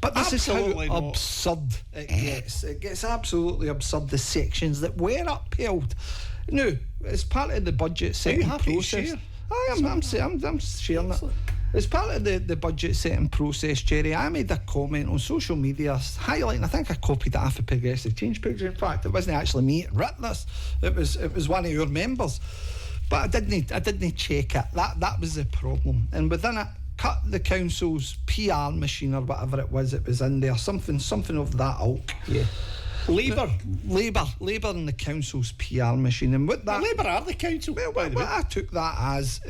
But this absolutely is how absurd it gets. It gets absolutely absurd. The sections that were upheld. Now, as part of the budget setting process, I'm sharing it. As part of the budget setting process, Gerry, I made a comment on social media highlighting, I think I copied it off a Progressive Change page. In fact, it wasn't actually me that wrote this. It was one of your members. But I didn't check it. That was the problem. And within it, cut the council's PR machine or whatever it was in there. Something of that ilk. Yeah. Labour in the council's PR machine, and with that, Labour are the council. What I took that as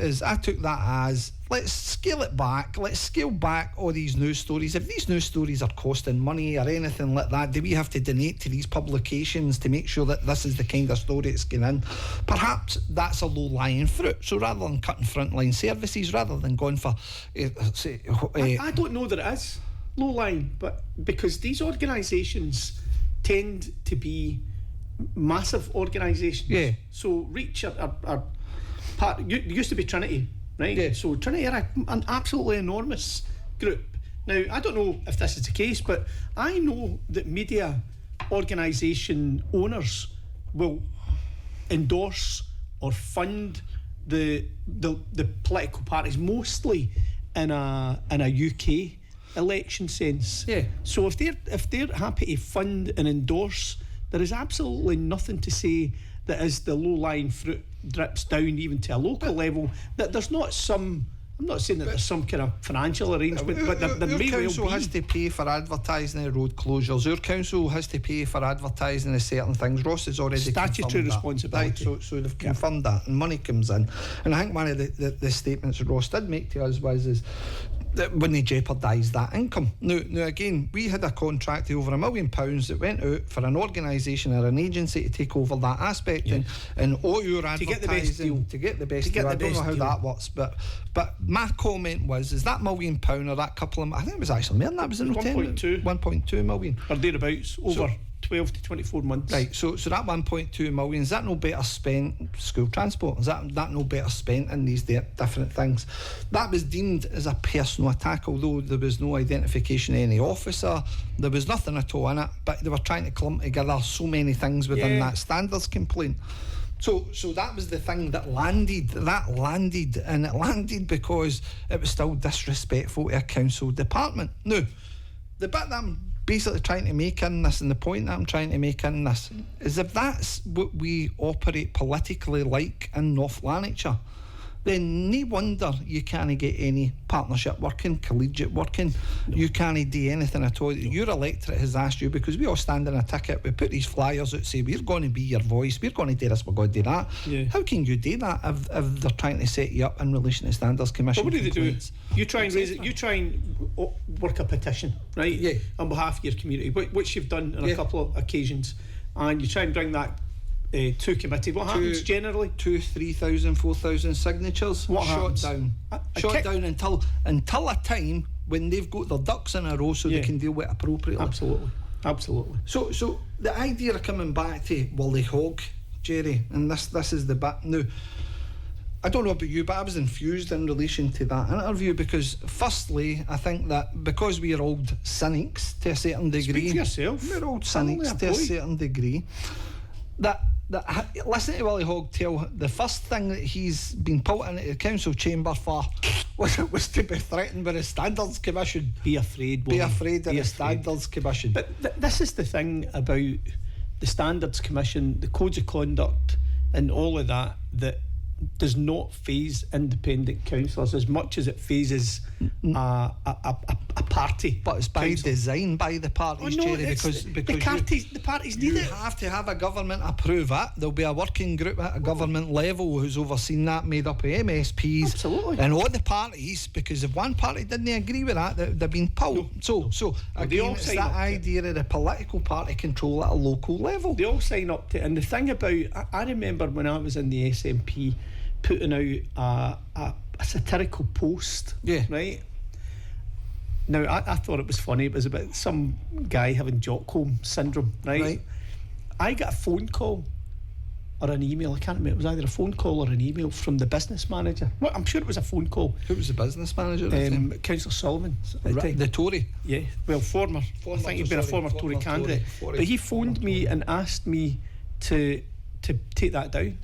let's scale it back. Let's scale back all these news stories. If these news stories are costing money or anything like that, do we have to donate to these publications to make sure that this is the kind of story that's going in? Perhaps that's a low-lying fruit. So rather than cutting frontline services, rather than going for, I don't know that it is low-lying, but because these organisations tend to be massive organisations. Yeah. So Reach are part. Used to be Trinity, right? Yeah. So Trinity are an absolutely enormous group. Now, I don't know if this is the case, but I know that media organisation owners will endorse or fund the political parties, mostly in a UK election sense. Yeah. So if they're happy to fund and endorse, there is absolutely nothing to say that as the low-lying fruit drips down even to a local level, that there's not some. I'm not saying that there's some kind of financial arrangement, but there may well be. Your council has to pay for advertising the road closures. Your council has to pay for advertising of certain things. Ross has already statutory responsibility. Right, so they've confirmed that, and money comes in. And I think one of the statements that Ross did make to us was that when they jeopardise that income. Now again, we had a contract of over £1 million that went out for an organisation or an agency to take over that aspect, and all your advertising to get the best deal. I don't know how that works, but my comment was, is that £1 million or that couple of, I think it was actually more than that, was it 1.2 million or thereabouts over 12 to 24 months. Right, so that 1.2 million, is that no better spent school transport? Is that no better spent in these different things? That was deemed as a personal attack, although there was no identification of any officer. There was nothing at all in it, but they were trying to clump together so many things within that standards complaint. So that was the thing that landed, and it landed because it was still disrespectful to a council department. Now, the bit that I'm basically trying to make in this, and the point that I'm trying to make in this, is if that's what we operate politically like in North Lanarkshire, then no wonder you can't get any partnership working, collegiate working. You can't do anything at all. Your electorate has asked you, because we all stand in a ticket, we put these flyers out, say we're going to be your voice, we're going to do this, we're going to do that. How can you do that if they're trying to set you up in relation to Standards Commission? But what do they do? You try and raise it, you try and work a petition, right? On behalf of your community, which you've done on a couple of occasions, and you try and bring that to committee. What happens generally? 2,000, 3,000, 4,000 signatures. What happens? Shot down until a time when they've got their ducks in a row so they can deal with it appropriately. Absolutely. So the idea of coming back to Willie Hogg, Gerry, and this is the bit. Now, I don't know about you, but I was infused in relation to that interview, because firstly, I think that because we are old cynics to a certain degree. Speak for yourself. We're old cynics to a certain degree. That listen to Willie Hogg tell the first thing that he's been put into the council chamber for was to be threatened by the Standards Commission. Be afraid of the Standards Commission. But this is the thing about the Standards Commission, the codes of conduct and all of that does not faze independent councillors as much as it phases a party. But it's by design by the parties, Gerry, because the parties need it. You have to have a government approve it. There'll be a working group at a government level who's overseen that, made up of MSPs. Absolutely. And all the parties, because if one party didn't agree with that, they've been pulled. So again, it's that idea of the political party control at a local level. They all sign up to it. And the thing about, I remember when I was in the SNP putting out a satirical post, right? Now, I thought it was funny. It was about some guy having Jockholm syndrome, right? I got a phone call or an email, I can't remember, it was either a phone call or an email from the business manager. Well, I'm sure it was a phone call. Who was the business manager? Councillor Solomon. The Tory? Yeah, well, former. I think he'd been a former Tory candidate. But he phoned me and asked me to take that down.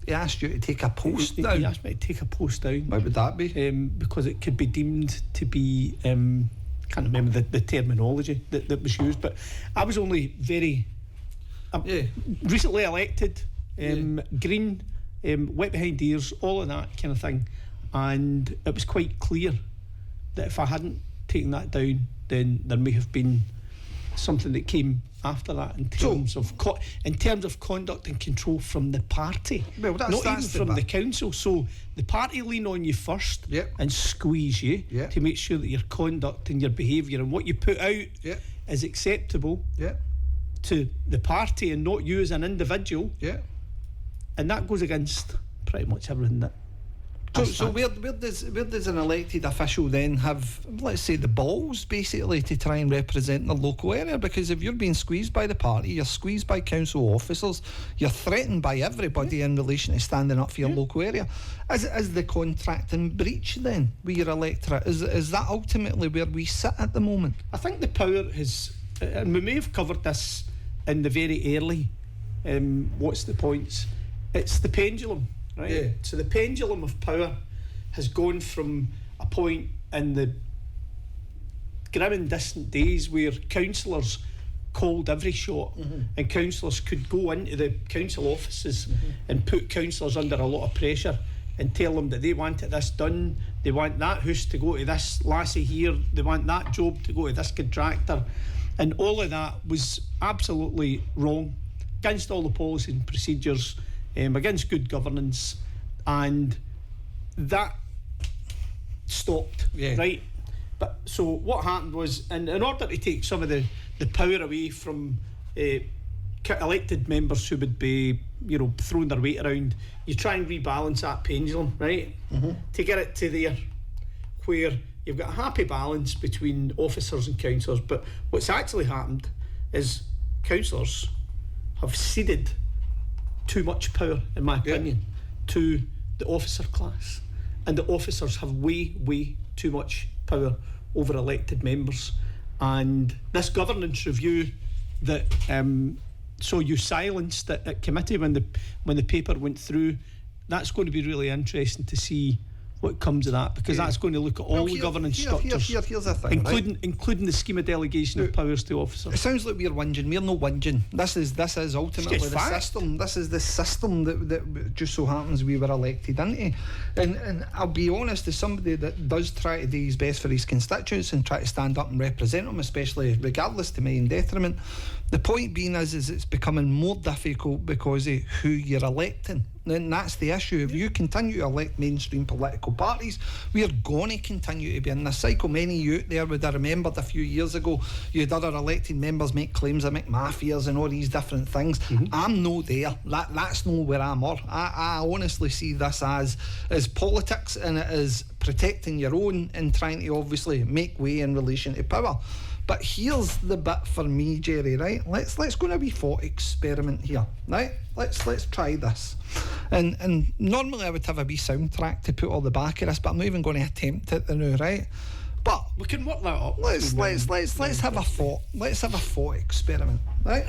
He asked you to take a post down. He asked me to take a post down. Why would that be? Because it could be deemed to be, can't remember the terminology that was used, but I was only very recently elected, green, wet behind ears, all of that kind of thing, and it was quite clear that if I hadn't taken that down, then there may have been something that came after that in terms of conduct and control from the party, not even from the council. So the party lean on you first and squeeze you to make sure that your conduct and your behaviour and what you put out is acceptable to the party and not you as an individual. And that goes against pretty much everything that. So where does an elected official then have, let's say, the balls basically to try and represent the local area? Because if you're being squeezed by the party, you're squeezed by council officers, you're threatened by everybody in relation to standing up for your local area. Is the contract in breach then with your electorate? Is that ultimately where we sit at the moment? I think the power has, and we may have covered this in the very early, what's the points? It's the pendulum. Right? So the pendulum of power has gone from a point in the grim and distant days where councillors called every shot, and councillors could go into the council offices and put councillors under a lot of pressure and tell them that they wanted this done, they want that house to go to this lassie here, they want that job to go to this contractor, and all of that was absolutely wrong, against all the policy and procedures, against good governance, and that stopped, right? But so what happened was, in order to take some of the power away from elected members who would be, throwing their weight around, you try and rebalance that pendulum, right? To get it to there where you've got a happy balance between officers and councillors. But what's actually happened is councillors have ceded too much power, in my opinion, to the officer class, and the officers have way too much power over elected members. And this governance review that so you silenced at committee when the paper went through, that's going to be really interesting to see what comes of that, because that's going to look at all the governance structures, here's the thing, including the scheme of delegation of powers to officers. It sounds like we're whinging. We're no whinging. This is ultimately the system. This is the system that just so happens we were elected into. And I'll be honest, as somebody that does try to do his best for his constituents and try to stand up and represent them, especially regardless to my own detriment, the point being is it's becoming more difficult because of who you're electing. And that's the issue. If you continue to elect mainstream political parties, we are going to continue to be in this cycle. Many of you out there would have remembered a few years ago, you had other elected members make claims of McMafias and all these different things. I'm no there. That's no where I'm at. I honestly see this as politics, and it is protecting your own and trying to obviously make way in relation to power. But here's the bit for me, Gerry, right? Let's go on a wee thought experiment here, right? Let's try this. And normally I would have a wee soundtrack to put all the back of this, but I'm not even going to attempt it now, right? But we can work that up. Let's have a thought. Let's have a thought experiment, right?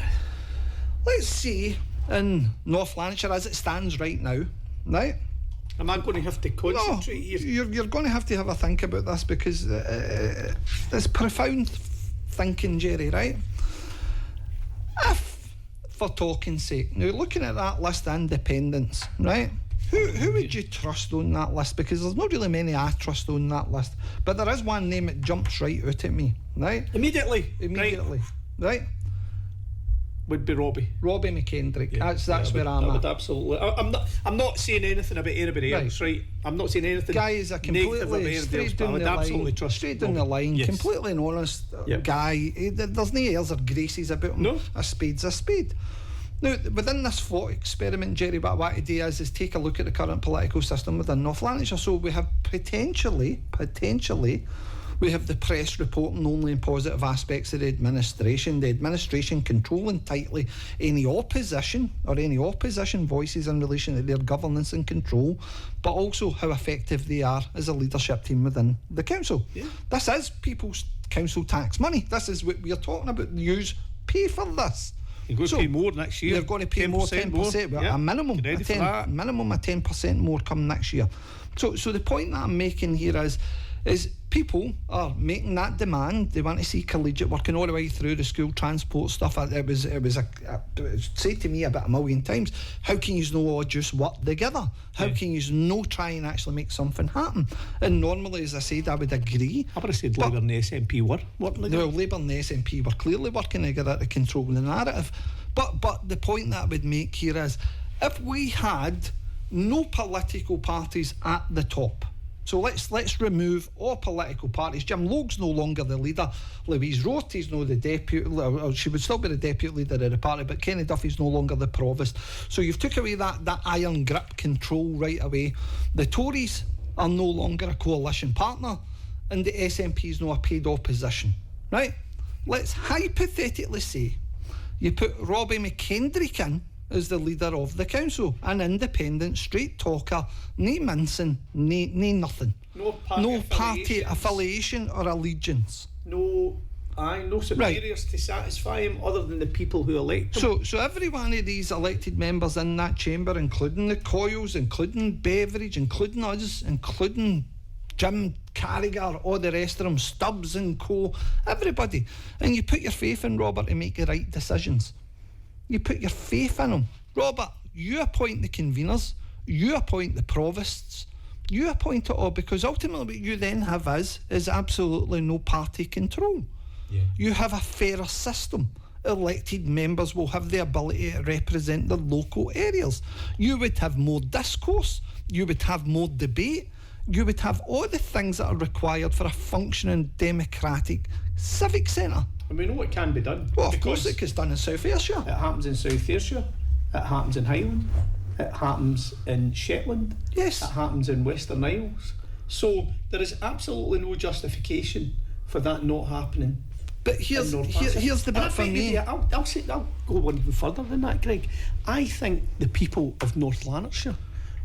Let's see in North Lanarkshire as it stands right now, right? Am I going to have to concentrate? No, you're going to have a think about this, because it's profound thinking, Gerry, right? If, for talking's sake, now looking at that list of independents, right? Who would you trust on that list? Because there's not really many I trust on that list, but there is one name that jumps right out at me, right? Immediately, right? Would be Robbie McKendrick. That's where I'm at. Absolutely. I'm not saying anything about anybody else, right? I'm not saying anything. Guy is a completely straight down the line, yes. Completely honest guy. There's no airs or graces about him. No. A spade's a spade. Now, within this thought experiment, Gerry, what I want to do is take a look at the current political system within North Lanarkshire. So we have potentially, we have the press reporting only in positive aspects of the administration controlling tightly any opposition voices in relation to their governance and control, but also how effective they are as a leadership team within the council. This is people's council tax money. This is what we are talking about. Use pay for this. You're going to pay more next year. You're going to pay more, 10%, Yeah. a minimum of 10% more come next year. So the point that I'm making here is people are making that demand. They want to see collegiate working all the way through the school transport stuff. It was said to me about 1,000,000 times, how can you all just work together? How can you no try and actually make something happen? And normally, as I said, I would agree. I would have said Labour and the SNP were working together. Well, Labour and the SNP were clearly working together to control the narrative. But the point that I would make here is, if we had no political parties at the top, so let's remove all political parties. Jim Logue's no longer the leader. Louise Roty's no the deputy. She would still be the deputy leader of the party, but Kenny Duffy's no longer the provost. So you've took away that iron grip control right away. The Tories are no longer a coalition partner, and the SNP's no a paid opposition. Right? Let's hypothetically say you put Robbie McKendrick in as the leader of the council, an independent, straight talker, nae mincing, nae nothing. No party affiliation or allegiance. No superiors to satisfy him other than the people who elect him. So every one of these elected members in that chamber, including the Coyles, including Beveridge, including us, including Jim Carragher, all the rest of them, Stubbs and co, everybody, and you put your faith in Robert to make the right decisions. You put your faith in him. Robert, you appoint the conveners, you appoint the provosts, you appoint it all, because ultimately what you then have is absolutely no party control. Yeah. You have a fairer system. Elected members will have the ability to represent the local areas. You would have more discourse, you would have more debate, you would have all the things that are required for a functioning democratic civic centre. And we know it can be done. Well, of course it gets done in South Ayrshire. It happens in South Ayrshire. It happens in Highland. It happens in Shetland. Yes. It happens in Western Isles. So there is absolutely no justification for that not happening. But here's the bit for me. I'll go one even further than that, Greg. I think the people of North Lanarkshire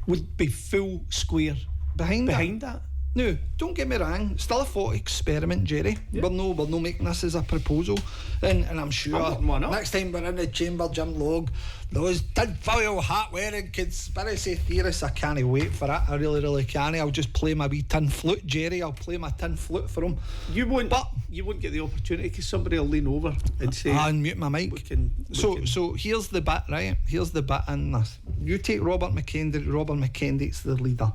would be full square behind that. No, don't get me wrong, still a thought experiment, Jerry. Yeah. We're no making this as a proposal, and I'm sure next time we're in the chamber, Jim Logue, those tinfoil hat wearing conspiracy theorists, I can't wait for it. I really can't. I'll just play my wee tin flute, Jerry. I'll play my tin flute for him. You won't get the opportunity because somebody will lean over and say, I'll mute my mic. So here's the bit, right? Here's the bit in this. You take Robert McKendrick's the leader.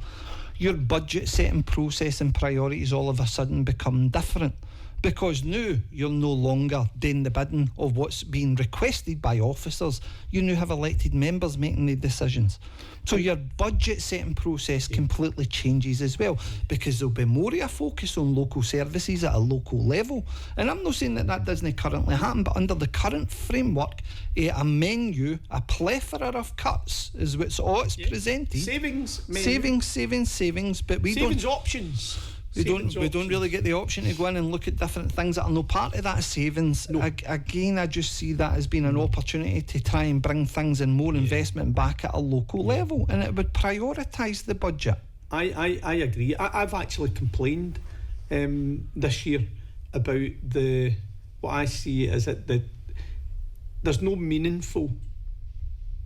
Your budget setting process and priorities all of a sudden become different, because now you're no longer doing the bidding of what's being requested by officers. You now have elected members making the decisions. So your budget setting process completely changes as well, because there'll be more of a focus on local services at a local level. And I'm not saying that doesn't currently happen, but under the current framework, a menu, a plethora of cuts is what's presented. Savings, but we don't options. We don't really get the option to go in and look at different things that are no part of that savings. No. Again, I just see that as being an opportunity to try and bring things and more investment back at a local level, and it would prioritise the budget. I agree. I've actually complained this year about what I see as there's no meaningful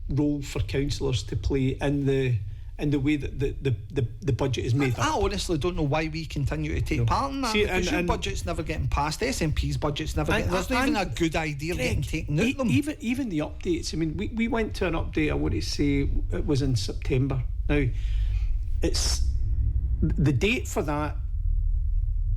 role for councillors to play in the way that the budget is made up. I honestly don't know why we continue to take part in that. Because your budget's never getting passed. SNP's budget's never getting. There's not even a good idea of getting taken out of them. Even the updates. I mean, we went to an update. I want to say it was in September. Now, it's the date for that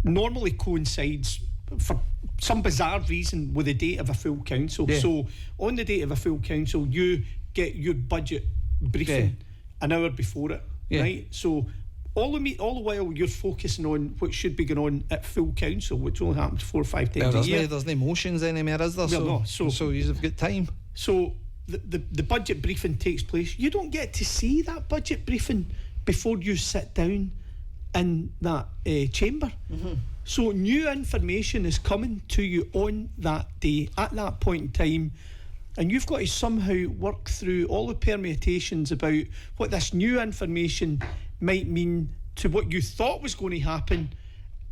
normally coincides for some bizarre reason with the date of a full council. Yeah. So on the date of a full council, you get your budget briefing an hour before it, right? So all the while you're focusing on what should be going on at full council, which only happens 4 or 5 times a year. There's no motions anymore, is there? So you've got time. So the budget briefing takes place. You don't get to see that budget briefing before you sit down in that chamber. Mm-hmm. So new information is coming to you on that day, at that point in time, and you've got to somehow work through all the permutations about what this new information might mean to what you thought was going to happen.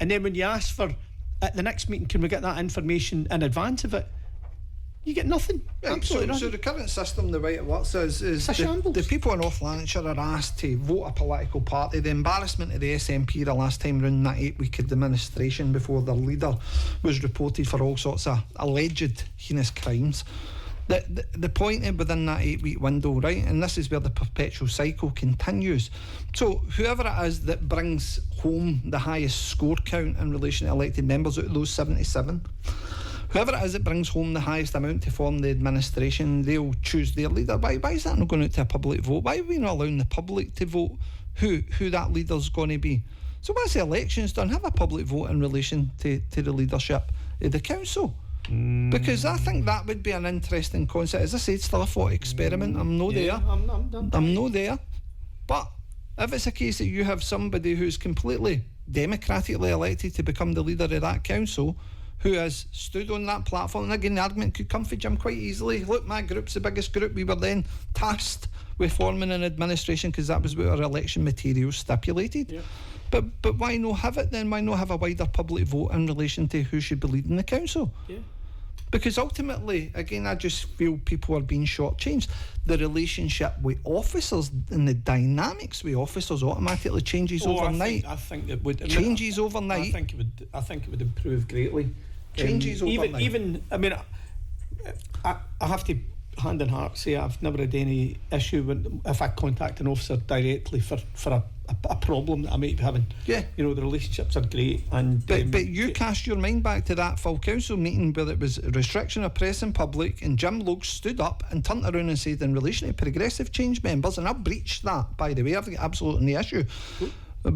And then when you ask for, at the next meeting, can we get that information in advance of it? You get nothing. Right, Absolutely nothing. So the current system, the way it works is the people in North Lanarkshire are asked to vote a political party. The embarrassment of the SNP the last time round, that 8-week administration before their leader was reported for all sorts of alleged heinous crimes. The point within that 8-week window, right, and this is where the perpetual cycle continues. So whoever it is that brings home the highest score count in relation to elected members out of those 77, whoever it is that brings home the highest amount to form the administration, they'll choose their leader. Why is that not going out to a public vote? Why are we not allowing the public to vote who that leader's going to be? So once the election's done, have a public vote in relation to the leadership of the council. Because I think that would be an interesting concept. As I said, still a thought experiment. I'm not there. I'm not there. But if it's a case that you have somebody who's completely democratically elected to become the leader of that council, who has stood on that platform, and again the argument could come for Jim quite easily. Look, my group's the biggest group. We were then tasked with forming an administration because that was what our election materials stipulated. Yeah. But why not have it then? Why not have a wider public vote in relation to who should be leading the council? Yeah. Because ultimately, again, I just feel people are being shortchanged. The relationship with officers and the dynamics with officers automatically changes overnight. I think it would changes overnight. I think it would improve greatly. Changes overnight. Even I mean, I have to hand in heart say I've never had any issue if I contact an officer directly for a problem that I might be having. Yeah. You know, the relationships are great. But you cast your mind back to that full council meeting where it was restriction of press in public, and Jim Logue stood up and turned around and said, in relation to progressive change members, and I've breached that, by the way, I've got absolutely no issue.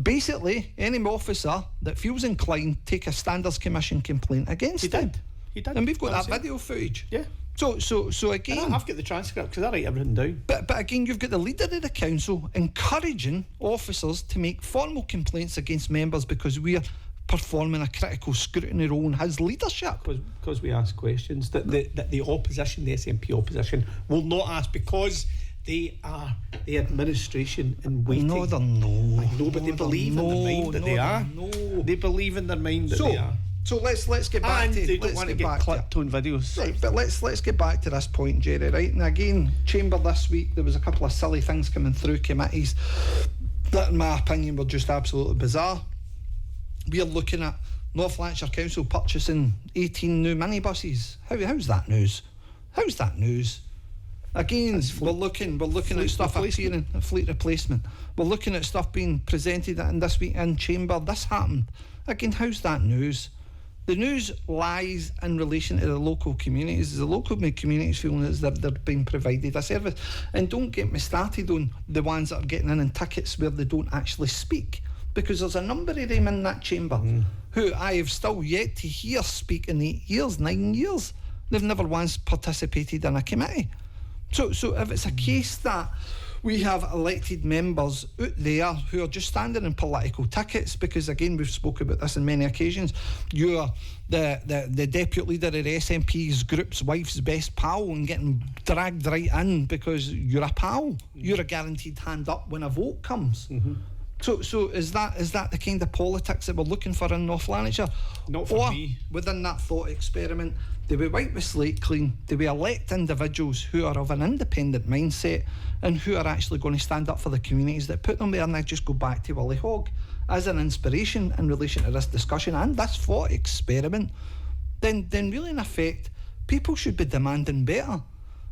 Basically, any officer that feels inclined, take a Standards Commission complaint against him. He did. And we've got that video footage. Yeah. So again, I've got the transcript because I write everything down. But again, you've got the leader of the council encouraging officers to make formal complaints against members because we're performing a critical scrutiny role in his leadership. Because we ask questions that the opposition, the SNP opposition, will not ask because they are the administration in waiting. No, they're no. I know, but they believe in their mind that they are. No. They believe in their mind that they are. So let's get back and to... they don't want to get clipped on videos. Right, but let's get back to this point, Gerry, right? And again, Chamber this week, there was a couple of silly things coming through committees that, in my opinion, were just absolutely bizarre. We're looking at North Lanarkshire Council purchasing 18 new minibuses. How's that news? How's that news? Again, we're looking at stuff appearing, a fleet replacement. We're looking at stuff being presented in this week in Chamber. This happened. Again, how's that news? The news lies in relation to the local communities. The local communities feeling as if they're being provided a service. And don't get me started on the ones that are getting in tickets where they don't actually speak, because there's a number of them in that chamber who I have still yet to hear speak in 8 years, 9 years. They've never once participated in a committee. So if it's a case that we have elected members out there who are just standing in political tickets, because again, we've spoken about this on many occasions, you're the deputy leader of the SNP's group's wife's best pal and getting dragged right in because you're a pal. You're a guaranteed hand up when a vote comes. So is that the kind of politics that we're looking for in North Lanarkshire? Not for me. Within that thought experiment, do we wipe the slate clean? Do we elect individuals who are of an independent mindset and who are actually going to stand up for the communities that put them there? And I just go back to Willie Hogg as an inspiration in relation to this discussion and this thought experiment. Then really, in effect, people should be demanding better.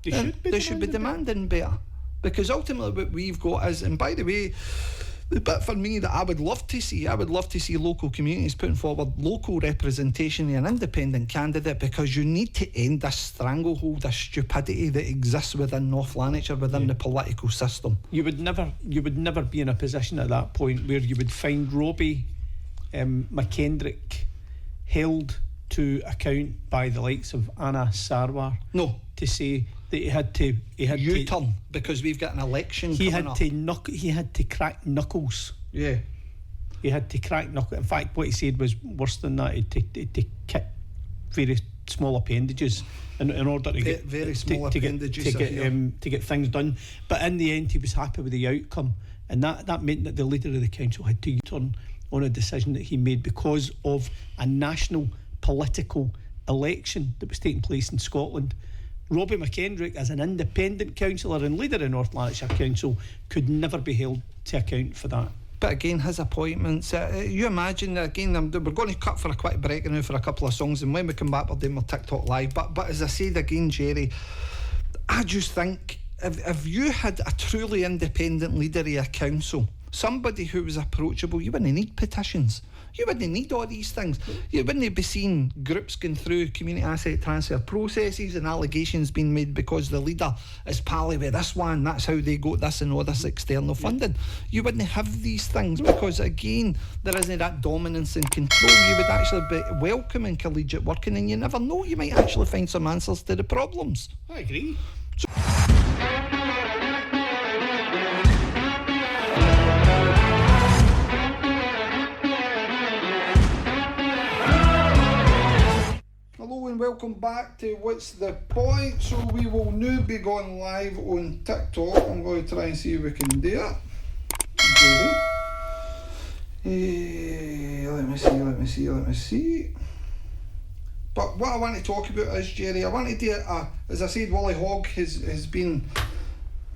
They should be demanding better. Because ultimately what we've got is, and by the way, the bit for me that I would love to see local communities putting forward local representation of an independent candidate, because you need to end this stranglehold, this stupidity that exists within North Lanarkshire, within the political system. You would never be in a position at that point where you would find Robbie McKendrick held to account by the likes of Anna Sarwar. No. To say that he had to U-turn because we've got an election coming up. He had to crack knuckles. Yeah. He had to crack knuckles. In fact, what he said was worse than that. He had to kick very small appendages in order to get very small appendages to get things done. But in the end, he was happy with the outcome, and that meant that the leader of the council had to U-turn on a decision that he made because of a national political election that was taking place in Scotland. Robbie McKendrick, as an independent councillor and leader of North Lanarkshire Council, could never be held to account for that. But again, his appointments, you imagine, again, we're going to cut for a quick break now for a couple of songs, and when we come back we're doing more TikTok live, but as I said again, Gerry, I just think if you had a truly independent leader of a council, somebody who was approachable, you wouldn't need petitions. You wouldn't need all these things. You wouldn't be seeing groups going through community asset transfer processes and allegations being made because the leader is pally with this one, that's how they got this and all this external funding. You wouldn't have these things because, again, there isn't that dominance and control. You would actually be welcoming collegiate working, and you never know, you might actually find some answers to the problems. I agree. Hello and welcome back to What's the Point. So we will now be going live on TikTok. I'm going to try and see if we can do it. Let me see. But what I want to talk about is, Gerry, I want to do as I said, Wally Hogg has been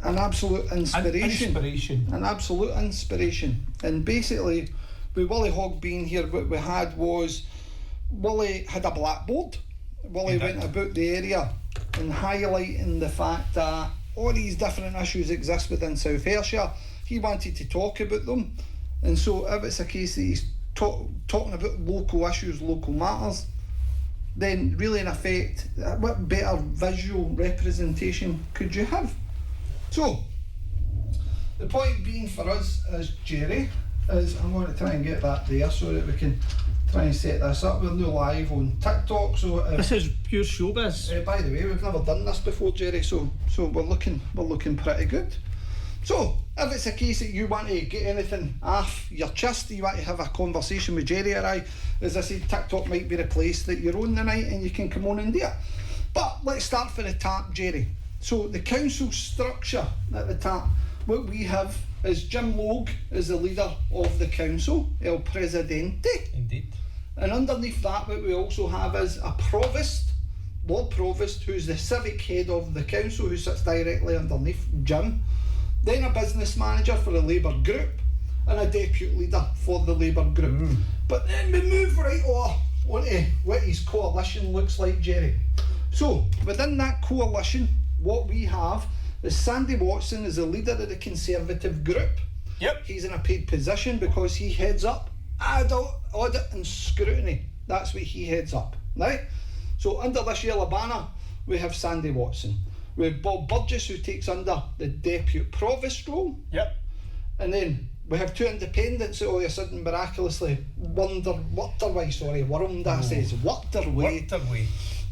an absolute inspiration. An absolute inspiration. And basically, with Wally Hogg being here, what we had was Wally had a blackboard. Wally went about the area and highlighting the fact that all these different issues exist within South Ayrshire. He wanted to talk about them, and so if it's a case that he's talking about local issues, local matters, then really in effect, what better visual representation could you have? So the point being for us as Gerry is, I'm going to try and get that there so that we can try and set this up. We're now live on TikTok, so this is pure showbiz. By the way, we've never done this before, Gerry, so we're looking pretty good. So if it's a case that you want to get anything off your chest, you want to have a conversation with Gerry or I, as I said, TikTok might be the place that you're on tonight and you can come on and do it. But let's start for the top, Gerry. So the council structure at the top, what we have is Jim Logue is the leader of the council, El Presidente. Indeed. And underneath that, what we also have is a provost, Lord Provost, who's the civic head of the council, who sits directly underneath Jim. Then a business manager for the Labour group, and a deputy leader for the Labour group. But then we move right on to what his coalition looks like, Gerry. So within that coalition, what we have is Sandy Watson is the leader of the Conservative group. Yep. He's in a paid position because he heads up adult audit and scrutiny. That's what he heads up, right? So under this yellow banner, we have Sandy Watson. We have Bob Burgess, who takes under the deputy provost role. Yep. And then we have two independents that all of a sudden miraculously wormed their way.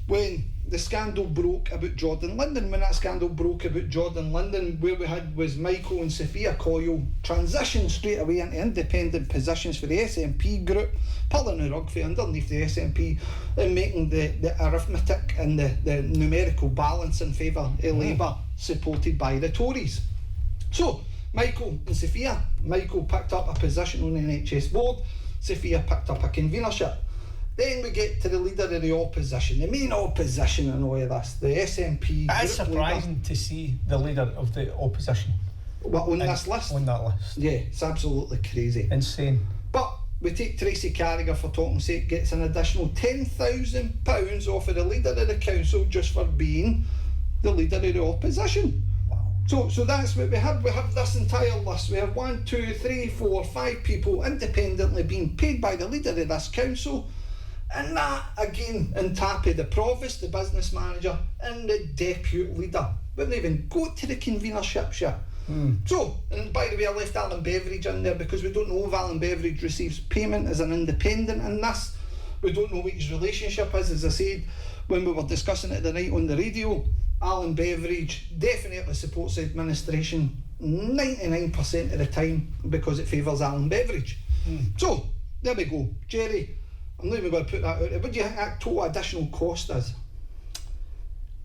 When the scandal broke about Jordan Linden. When that scandal broke about Jordan Linden, where we had was Michael and Sophia Coyle transition straight away into independent positions for the SNP group, pulling the rug for underneath the SNP and making the arithmetic and the numerical balance in favour of Labour supported by the Tories. So Michael and Sophia, Michael picked up a position on the NHS board, Sophia picked up a convenership. Then we get to the leader of the opposition, the main opposition and all of this, the SNP. It's surprising leader. To see the leader of the opposition. What, on this list? On that list. Yeah, it's absolutely crazy. Insane. But we take Tracy Carragher, for talking sake, gets an additional £10,000 off of the leader of the council just for being the leader of the opposition. Wow. So that's what we have. We have this entire list. We have 1, 2, 3, 4, 5 people independently being paid by the leader of this council. And that, again, on top of the provost, the business manager, and the deputy leader. We didn't even go to the convenership yet. So, and by the way, I left Alan Beveridge in there because we don't know if Alan Beveridge receives payment as an independent in this. We don't know what his relationship is. As I said, when we were discussing it tonight on the radio, Alan Beveridge definitely supports the administration 99% of the time because it favours Alan Beveridge. So, there we go. Gerry, I'm not even going to put that out there. What do you think that total additional cost is?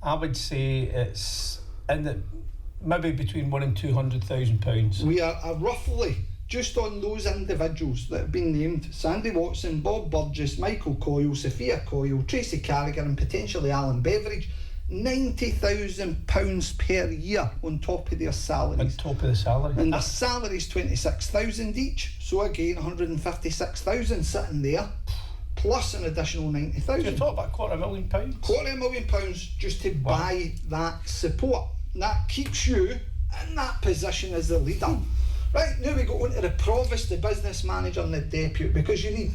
I would say it's in the maybe between £100,000 and £200,000. We are roughly, just on those individuals that have been named, Sandy Watson, Bob Burgess, Michael Coyle, Sophia Coyle, Tracy Carragher and potentially Alan Beveridge, £90,000 per year on top of their salaries. On top of the salary. And their salary's 26,000 each, so again 156,000 sitting there, plus an additional 90,000. You're talking about £250,000? £250,000 just to buy that support. And that keeps you in that position as the leader. Right, now we go on to the provost, the business manager and the deputy, because you need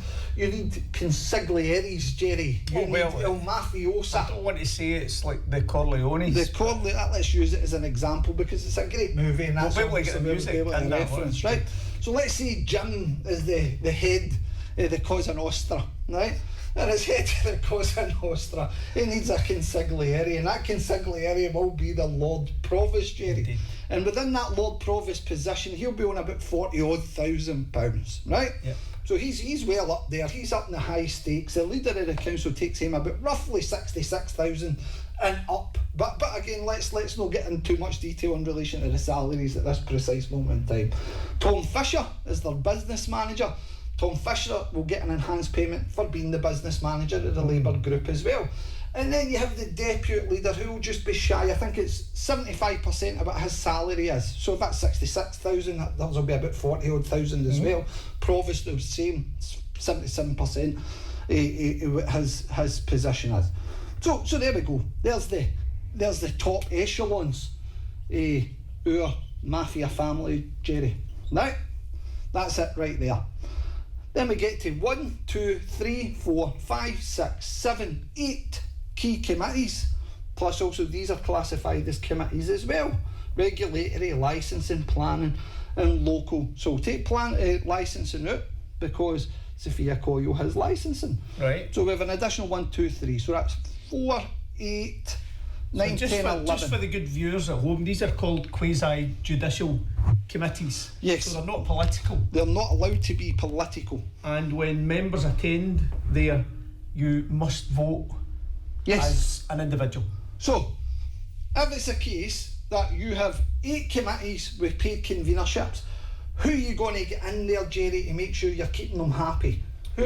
consiglieres, Jerry. You need il mafiosa. I don't want to say it's like the Corleones. Let's use it as an example because it's a great movie and that's we'll get the music and reference, right? So let's say Jim is the head of the Cosa Nostra, right? And as head of the Cosa Nostra, he needs a consigliere, and that consigliere will be the Lord Provost, Jerry. Indeed. And within that Lord Provost position, he'll be on about £40,000, right? Yep. So he's well up there. He's up in the high stakes. The leader of the council takes him about roughly 66,000 and up. But again, let's not get into too much detail in relation to the salaries at this precise moment in time. Tom Fisher is their business manager. Tom Fisher will get an enhanced payment for being the business manager of the Labour group as well. And then you have the deputy leader who will just be shy. I think it's 75% of what his salary is. So if that's 66,000, that will be about 40,000 as well. Provost the same, 77% his position is. So there we go. There's the top echelons. Our mafia family, Jerry. Now, that's it right there. Then we get to 1, 2, 3, 4, 5, 6, 7, 8 key committees. Plus also these are classified as committees as well. Regulatory, licensing, planning and local. So we'll take licensing out because Sophia Coyle has licensing. Right. So we have an additional 1, 2, 3. So that's 4, 8, 9, 10, 11. Just for the good viewers at home, these are called quasi-judicial committees. Yes. So they're not political. They're not allowed to be political. And when members attend there, you must vote as an individual. So, if it's a case that you have 8 committees with paid convenerships, who are you going to get in there, Jerry, to make sure you're keeping them happy? Who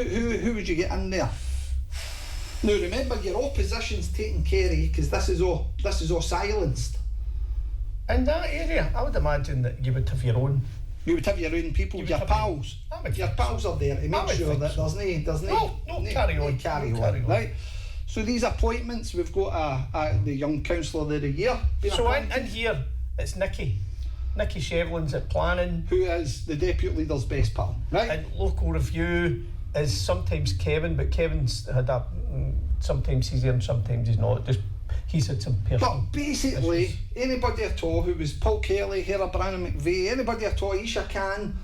would you get in there? Now remember, your opposition's taken care of because this is all silenced. In that area, I would imagine that you would have your own. You would have your own people, your pals. Your pals are there to make sure that there's no carry on. Right? So these appointments, we've got the Young Councillor of the Year. So in here, it's Nicky Shevlin's at planning. Who is the deputy leader's best pal, right? And local review is sometimes Kevin, but Kevin's had a... sometimes he's there and sometimes he's not. He's had some personal But basically, issues. Anybody at all who was Paul Kelly, Hera Brannan McVeigh, anybody at all, Isha Khan,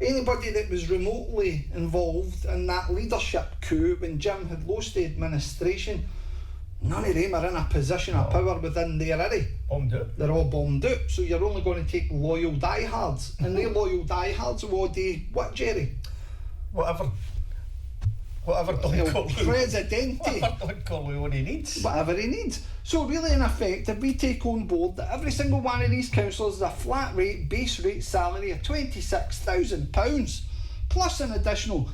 anybody that was remotely involved in that leadership coup when Jim had lost the administration, none of them are in a position of power within their area. Bombed out. They're all bombed out. So you're only going to take loyal diehards. And they loyal diehards will do what, Jerry? Whatever Don Corleone. Presidente. Whatever Don Corleone needs. Whatever he needs. So really, in effect, if we take on board that every single one of these councillors is a flat rate, base rate salary of £26,000 plus an additional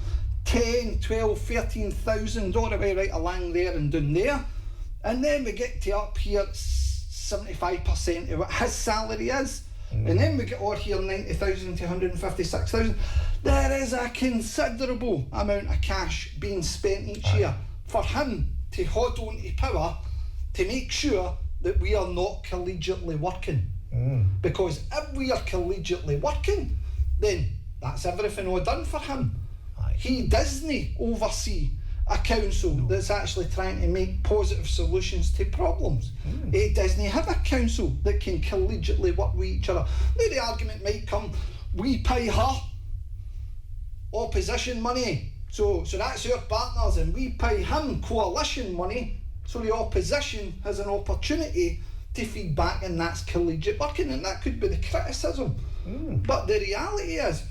10, 12, 13,000 all the way right along there and down there, and then we get to up here 75% of what his salary is, and then we get on here 90,000 to 156,000. There is a considerable amount of cash being spent each year for him to hold on to power to make sure that we are not collegiately working. Because if we are collegiately working, then that's everything all done for him. He doesn't oversee a council that's actually trying to make positive solutions to problems. He doesn't have a council that can collegiately work with each other. Now the argument might come, we pay her opposition money, so that's our partners, and we pay him coalition money, so the opposition has an opportunity to feed back, and that's collegiate working, and that could be the criticism. But the reality is,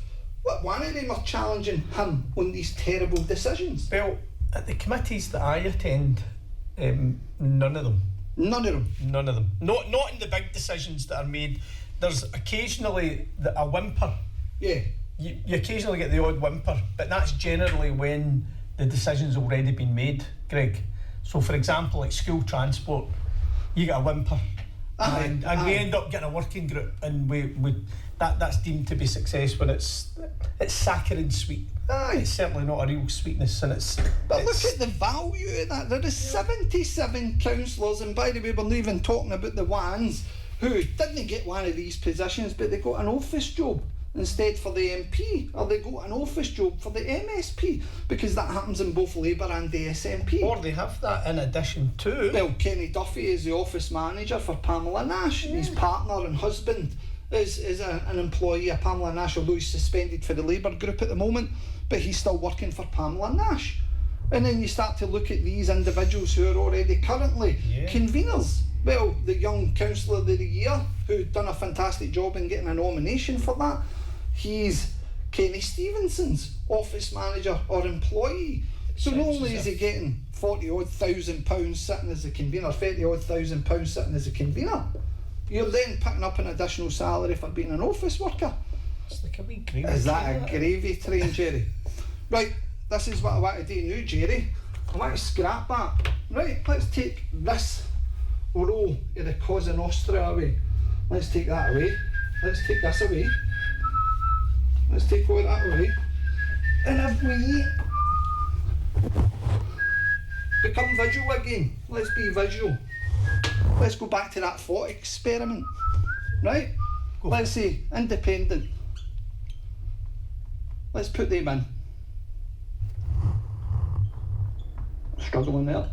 what one of them are challenging him on these terrible decisions? Well, at the committees that I attend, none of them. Not in the big decisions that are made. There's occasionally a whimper. Yeah. You occasionally get the odd whimper, but that's generally when the decision's already been made, Greg. So for example, like school transport, you get a whimper. And we end up getting a working group, and that's deemed to be success when it's saccharine sweet. It's certainly not a real sweetness, and But look at the value of that. There is 77 councillors, and by the way, we're not even talking about the ones who didn't get one of these positions, but they got an office job instead for the MP, or they got an office job for the MSP, because that happens in both Labour and the SNP. Or they have that in addition to. Well, Kenny Duffy is the office manager for Pamela Nash. His partner and husband is an employee of Pamela Nash, although he's suspended for the Labour group at the moment, but he's still working for Pamela Nash. And then you start to look at these individuals who are already currently conveners. Well, the young councillor of the year, who'd done a fantastic job in getting a nomination for that, he's Kenny Stevenson's office manager or employee. So not only is he getting £40,000 sitting as a convener, £30,000 sitting as a convener, you're then picking up an additional salary for being an office worker. It's like a wee gravy. Is that a gravy train, Jerry? Right, this is what I want to do now, Jerry. I want to scrap that. Right, let's take this row of the Cosa Nostra away. Let's take that away. Let's take this away. Let's take all that away. And if we become visual again, let's be visual. Let's go back to that thought experiment. Right? Let's say independent. Let's put them in. Struggling there.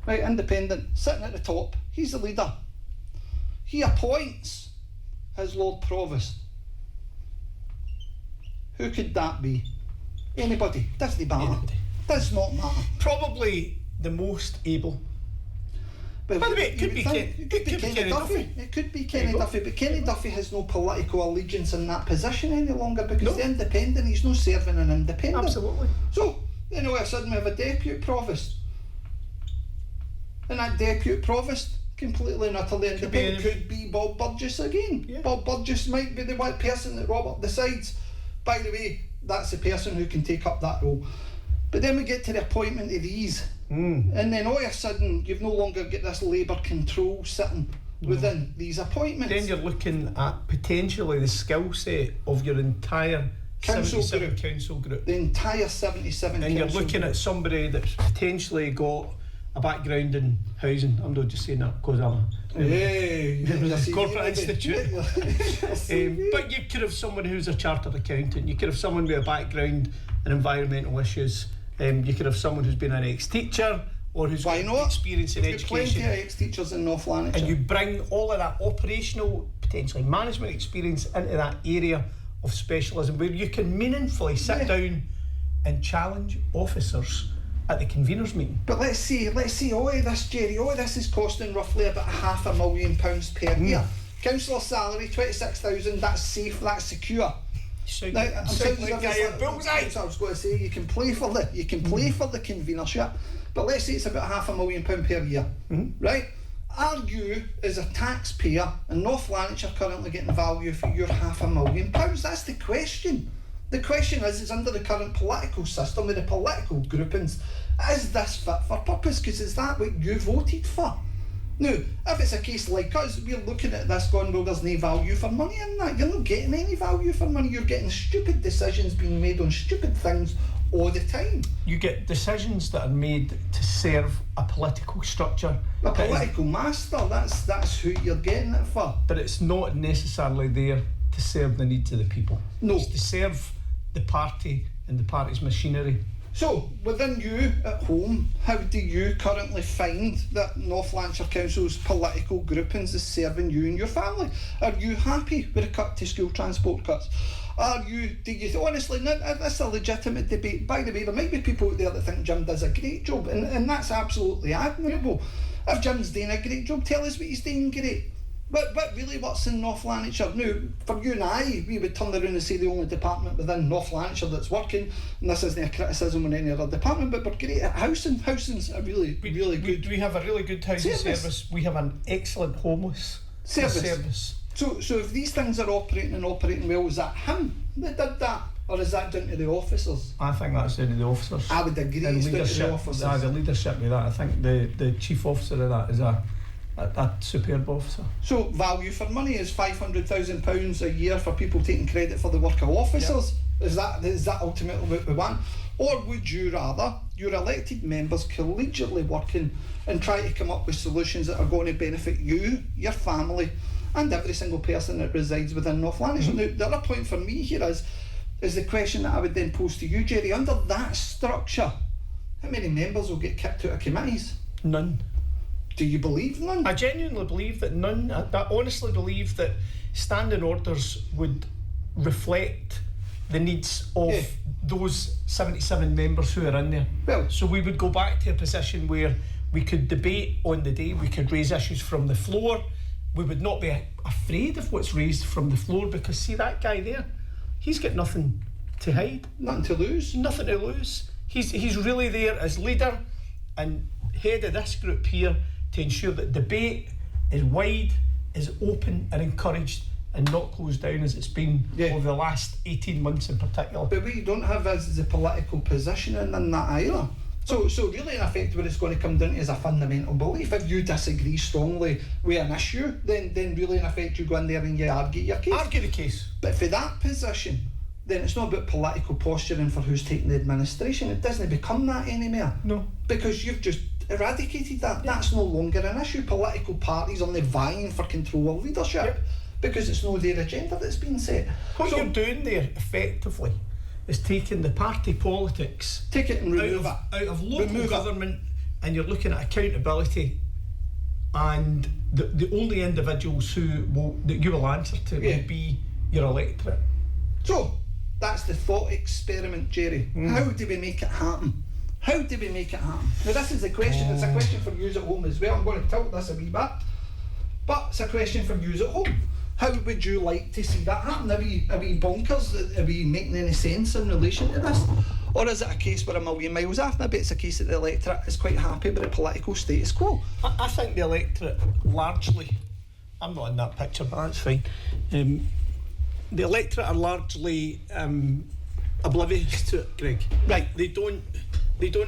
Right, independent, sitting at the top. He's the leader. He appoints his Lord Provost. Who could that be? Anybody. Doesn't matter. Does not matter. Probably the most able. By the way, it could be Kenny Duffy. It could be Kenny Duffy, but Kenny Duffy has no political allegiance in that position any longer, because the independent, he's not serving an independent. Absolutely. So, then all of a sudden we have a deputy provost. And that deputy provost, completely and utterly independent, could be Bob Burgess again. Yeah. Bob Burgess might be the one person that Robert decides, by the way, that's the person who can take up that role. But then we get to the appointment of these, and then all of a sudden you've no longer got this Labour control sitting within these appointments. Then you're looking at potentially the skill set of your entire council group. The entire 77 and you're looking at somebody that's potentially got a background in housing. I'm not just saying that because I'm a corporate institute. But you could have someone who's a chartered accountant. You could have someone with a background in environmental issues. You could have someone who's been an ex-teacher or who's got experience in education. Plenty of ex-teachers in North Lanarkshire. And you bring all of that operational, potentially management experience into that area of specialism where you can meaningfully sit down and challenge officers at the conveners meeting. But let's see all of this, Jerry, all of this is costing roughly about £500,000 per year. Councillor salary, 26,000, that's safe, that's secure. Now, I was going to say you can play for the convenership, but let's say it's about £500,000 per year, right? Are you, as a taxpayer in North Lanarkshire, currently getting value for your £500,000? That's the question. The question is under the current political system with the political groupings, is this fit for purpose? Because is that what you voted for? Now, if it's a case like us, we're looking at this going, well, there's no value for money in that. You're not getting any value for money. You're getting stupid decisions being made on stupid things all the time. You get decisions that are made to serve a political structure. A political master, that's who you're getting it for. But it's not necessarily there to serve the needs of the people. No. It's to serve the party and the party's machinery. So, within you at home, how do you currently find that North Lanarkshire Council's political groupings is serving you and your family? Are you happy with the cut to school transport cuts? Do you honestly, that's a legitimate debate. By the way, there might be people out there that think Jim does a great job, and that's absolutely admirable. If Jim's doing a great job, tell us what he's doing great. But really, what's in North Lanarkshire? Now, for you and I, we would turn around and say the only department within North Lanarkshire that's working, and this isn't a criticism on any other department, but we're great at housing. Housing's a really good... We have a really good housing service. We have an excellent homeless service. So if these things are operating well, is that him that did that? or is that down to the officers? I think that's down to the officers. I would agree And it's down to leadership, the officers. the leadership with that. I think the chief officer of that is a superb officer. So value for money is £500,000 a year for people taking credit for the work of officers. Yep. Is that ultimately what we want? Or would you rather your elected members collegiately working and try to come up with solutions that are going to benefit you, your family, and every single person that resides within North Lanarkshire? Now, the other point for me here is the question that I would then pose to you, Gerry. Under that structure, how many members will get kicked out of committees? None. Do you believe none? I genuinely believe that none. I honestly believe that standing orders would reflect the needs of those 77 members who are in there. Well, so we would go back to a position where we could debate on the day, we could raise issues from the floor, we would not be afraid of what's raised from the floor, because see that guy there, he's got nothing to hide. Nothing to lose. Nothing to lose. He's really there as leader and head of this group here to ensure that debate is wide, is open and encouraged, and not closed down as it's been over the last 18 months in particular. But we don't have as the political positioning in that either. So really in effect what it's going to come down to is a fundamental belief. If you disagree strongly with an issue, then really in effect you go in there and you argue your case. Argue the case. But for that position, then it's not about political posturing for who's taking the administration. It doesn't become that anymore. No. Because you've just eradicated that. Yeah. That's no longer an issue. Political parties only vying for control of leadership. Yep. Because it's no their agenda that's been set. What you're doing there, effectively, is taking the party politics, take it and remove out of local government, and you're looking at accountability, and the only individuals that you will answer to will be your electorate. So that's the thought experiment, Gerry. How do we make it happen? How do we make it happen? Now this is the question. It's a question for you at home as well. I'm going to tilt this a wee bit, but it's a question for you at home. How would you like to see that happen? Are we bonkers? Are we making any sense in relation to this? Or is it a case we're a million miles off? Maybe it's a case that the electorate is quite happy with the political status quo. I think the electorate largely, I'm not in that picture, but that's fine. The electorate are largely oblivious to it, Greg. Right. They don't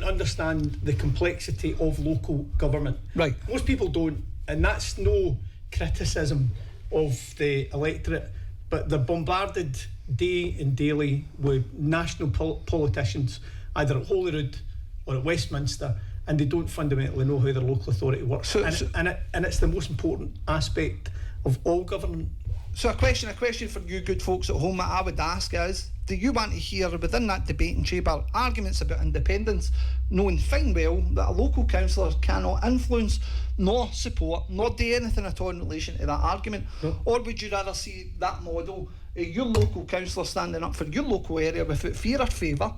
understand the complexity of local government. Right. Most people don't, and that's no criticism of the electorate, but they're bombarded day and daily with national politicians, either at Holyrood or at Westminster, and they don't fundamentally know how their local authority works. And it's the most important aspect of all government. So a question for you good folks at home that I would ask is, do you want to hear within that debating chamber arguments about independence, knowing fine well that a local councillor cannot influence, nor support, nor do anything at all in relation to that argument? No. Or would you rather see that model, your local councillor standing up for your local area without fear or favour,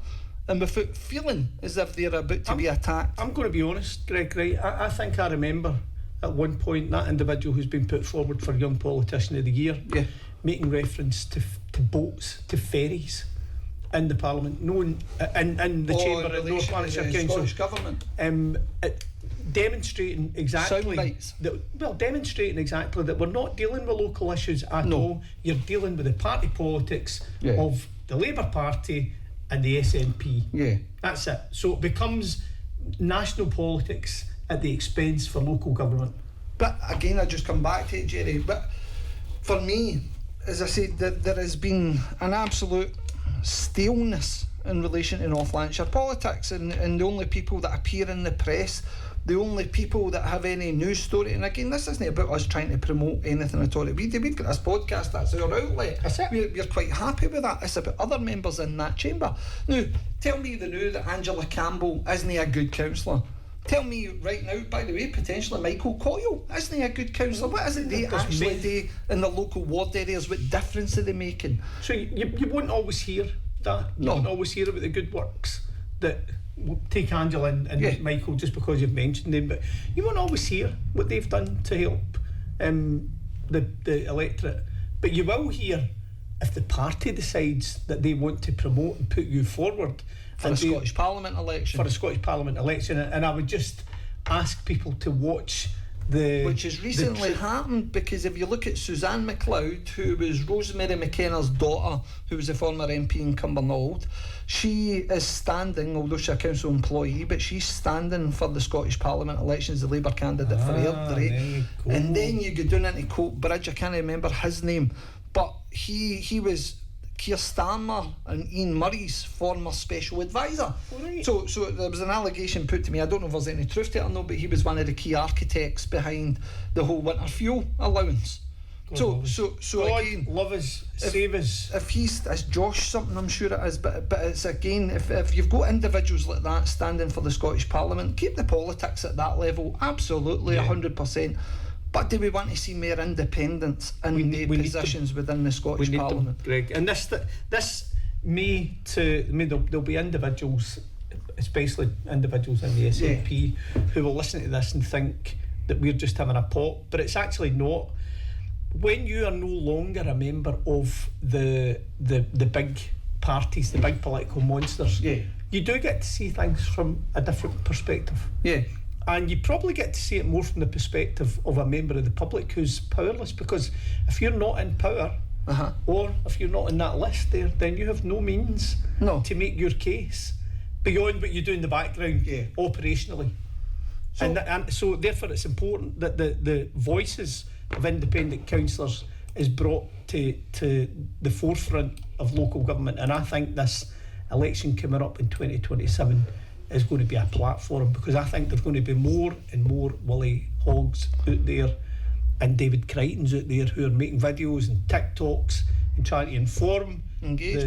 and without feeling as if they're about to be attacked? I'm going to be honest, Greg, right? I think I remember at one point that individual who's been put forward for Young Politician of the Year, making reference to boats, to ferries in the Parliament, knowing in the chamber at North Lanarkshire Council, Scottish Government, demonstrating exactly that we're not dealing with local issues at all. You're dealing with the party politics of the Labour Party and the SNP. Yeah, that's it. So it becomes national politics at the expense for local government. But again, I just come back to it, Gerry. But for me, as I said, there has been an absolute staleness in relation to North Lanarkshire politics, and the only people that appear in the press, the only people that have any news story, and again, this isn't about us trying to promote anything at all. We've got this podcast, that's our outlet. That's it. We're quite happy with that. It's about other members in that chamber. Now, tell me that Angela Campbell isn't a good councillor. Tell me right now, by the way, potentially Michael Coyle, isn't he a good councillor? What is it they actually do in the local ward areas? What difference are they making? So you won't always hear that. You won't always hear about the good works that take Angela and Michael just because you've mentioned them, but you won't always hear what they've done to help the electorate. But you will hear if the party decides that they want to promote and put you forward for a Scottish Parliament election. And I would just ask people to watch which has recently happened, because if you look at Suzanne MacLeod, who was Rosemary McKenna's daughter, who was a former MP in Cumbernauld, she is standing, although she's a council employee, but she's standing for the Scottish Parliament elections, the Labour candidate for Airdrie. And then you go down into Coat Bridge, I can't remember his name, but he was Keir Starmer and Ian Murray's former special advisor. So there was an allegation put to me, I don't know if there's any truth to it or not, but he was one of the key architects behind the whole winter fuel allowance. So again, love us, save us. If he's, it's Josh something, I'm sure it is, but it's again, if you've got individuals like that standing for the Scottish Parliament, keep the politics at that level, absolutely, 100%. But do we want to see more independence in the positions within the Scottish Parliament? Greg, and this there'll be individuals, especially individuals in the SNP, who will listen to this and think that we're just having a pop, but it's actually not. When you are no longer a member of the big parties, the big political monsters, you do get to see things from a different perspective. And you probably get to see it more from the perspective of a member of the public who's powerless, because if you're not in power, or if you're not in that list there, then you have no means to make your case beyond what you do in the background operationally. And so therefore it's important that the voices of independent councillors is brought to the forefront of local government. And I think this election coming up in 2027 is going to be a platform, because I think there's going to be more and more Willie Hoggs out there and David Crichtons out there who are making videos and TikToks and trying to inform, engage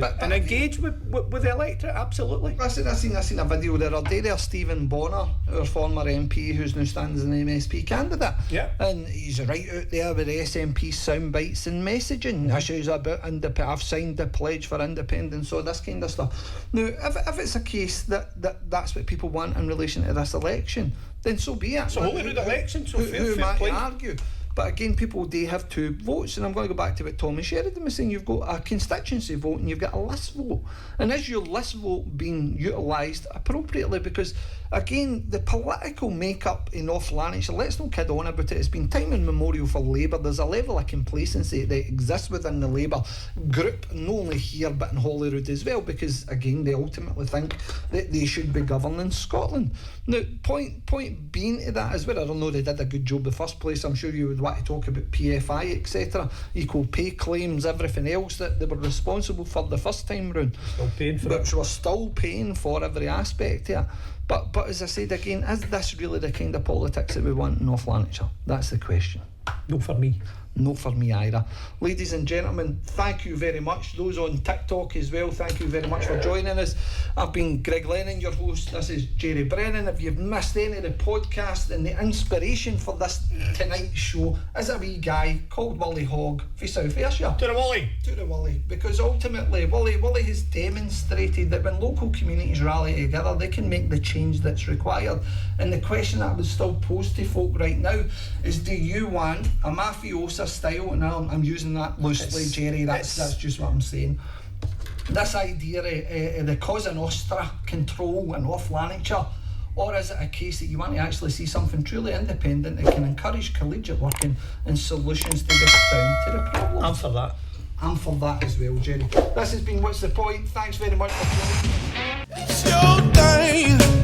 with the electorate. Absolutely. I seen a video the other day there, Stephen Bonner, our former MP, who's now standing as an MSP candidate, and he's right out there with the SNP sound bites and messaging issues about I've signed the pledge for independence, all this kind of stuff. Now if it's a case that's what people want in relation to this election, then so be it. It's a Holyrood election, so who am I to argue? But again, people do have two votes, and I'm going to go back to what Tommy Sheridan was saying. You've got a constituency vote and you've got a list vote, and is your list vote being utilised appropriately? Because again, the political makeup in North Lanarkshire, let's not kid on about it, it's been time immemorial for Labour. There's a level of complacency that exists within the Labour group, not only here but in Holyrood as well, because again, they ultimately think that they should be governing Scotland. Now, point being to that as well, I don't know, they did a good job in the first place. I'm sure you would want to talk about PFI, etc., equal pay claims, everything else that they were responsible for the first time round, which we're still paying for every aspect of it. But as I said again, is this really the kind of politics that we want in North Lanarkshire? That's the question. No for me. Not for me either. Ladies and gentlemen, thank you very much. Those on TikTok as well, thank you very much for joining us. I've been Greg Lennon, your host. This is Gerry Brennan. If you've missed any of the podcast, and the inspiration for this tonight's show is a wee guy called Willie Hogg for South Ayrshire. To the Willie. Because ultimately, Willie has demonstrated that when local communities rally together, they can make the change that's required. And the question that I would still pose to folk right now is, do you want a mafiosa style, and I'm using that loosely, Gerry, that's just what I'm saying, this idea of the Cosa Nostra control in North Lanarkshire, or is it a case that you want to actually see something truly independent that can encourage collegiate working and solutions to get down to the problem? I'm for that as well, Gerry. This has been What's the Point. Thanks very much for joining. It's your thing.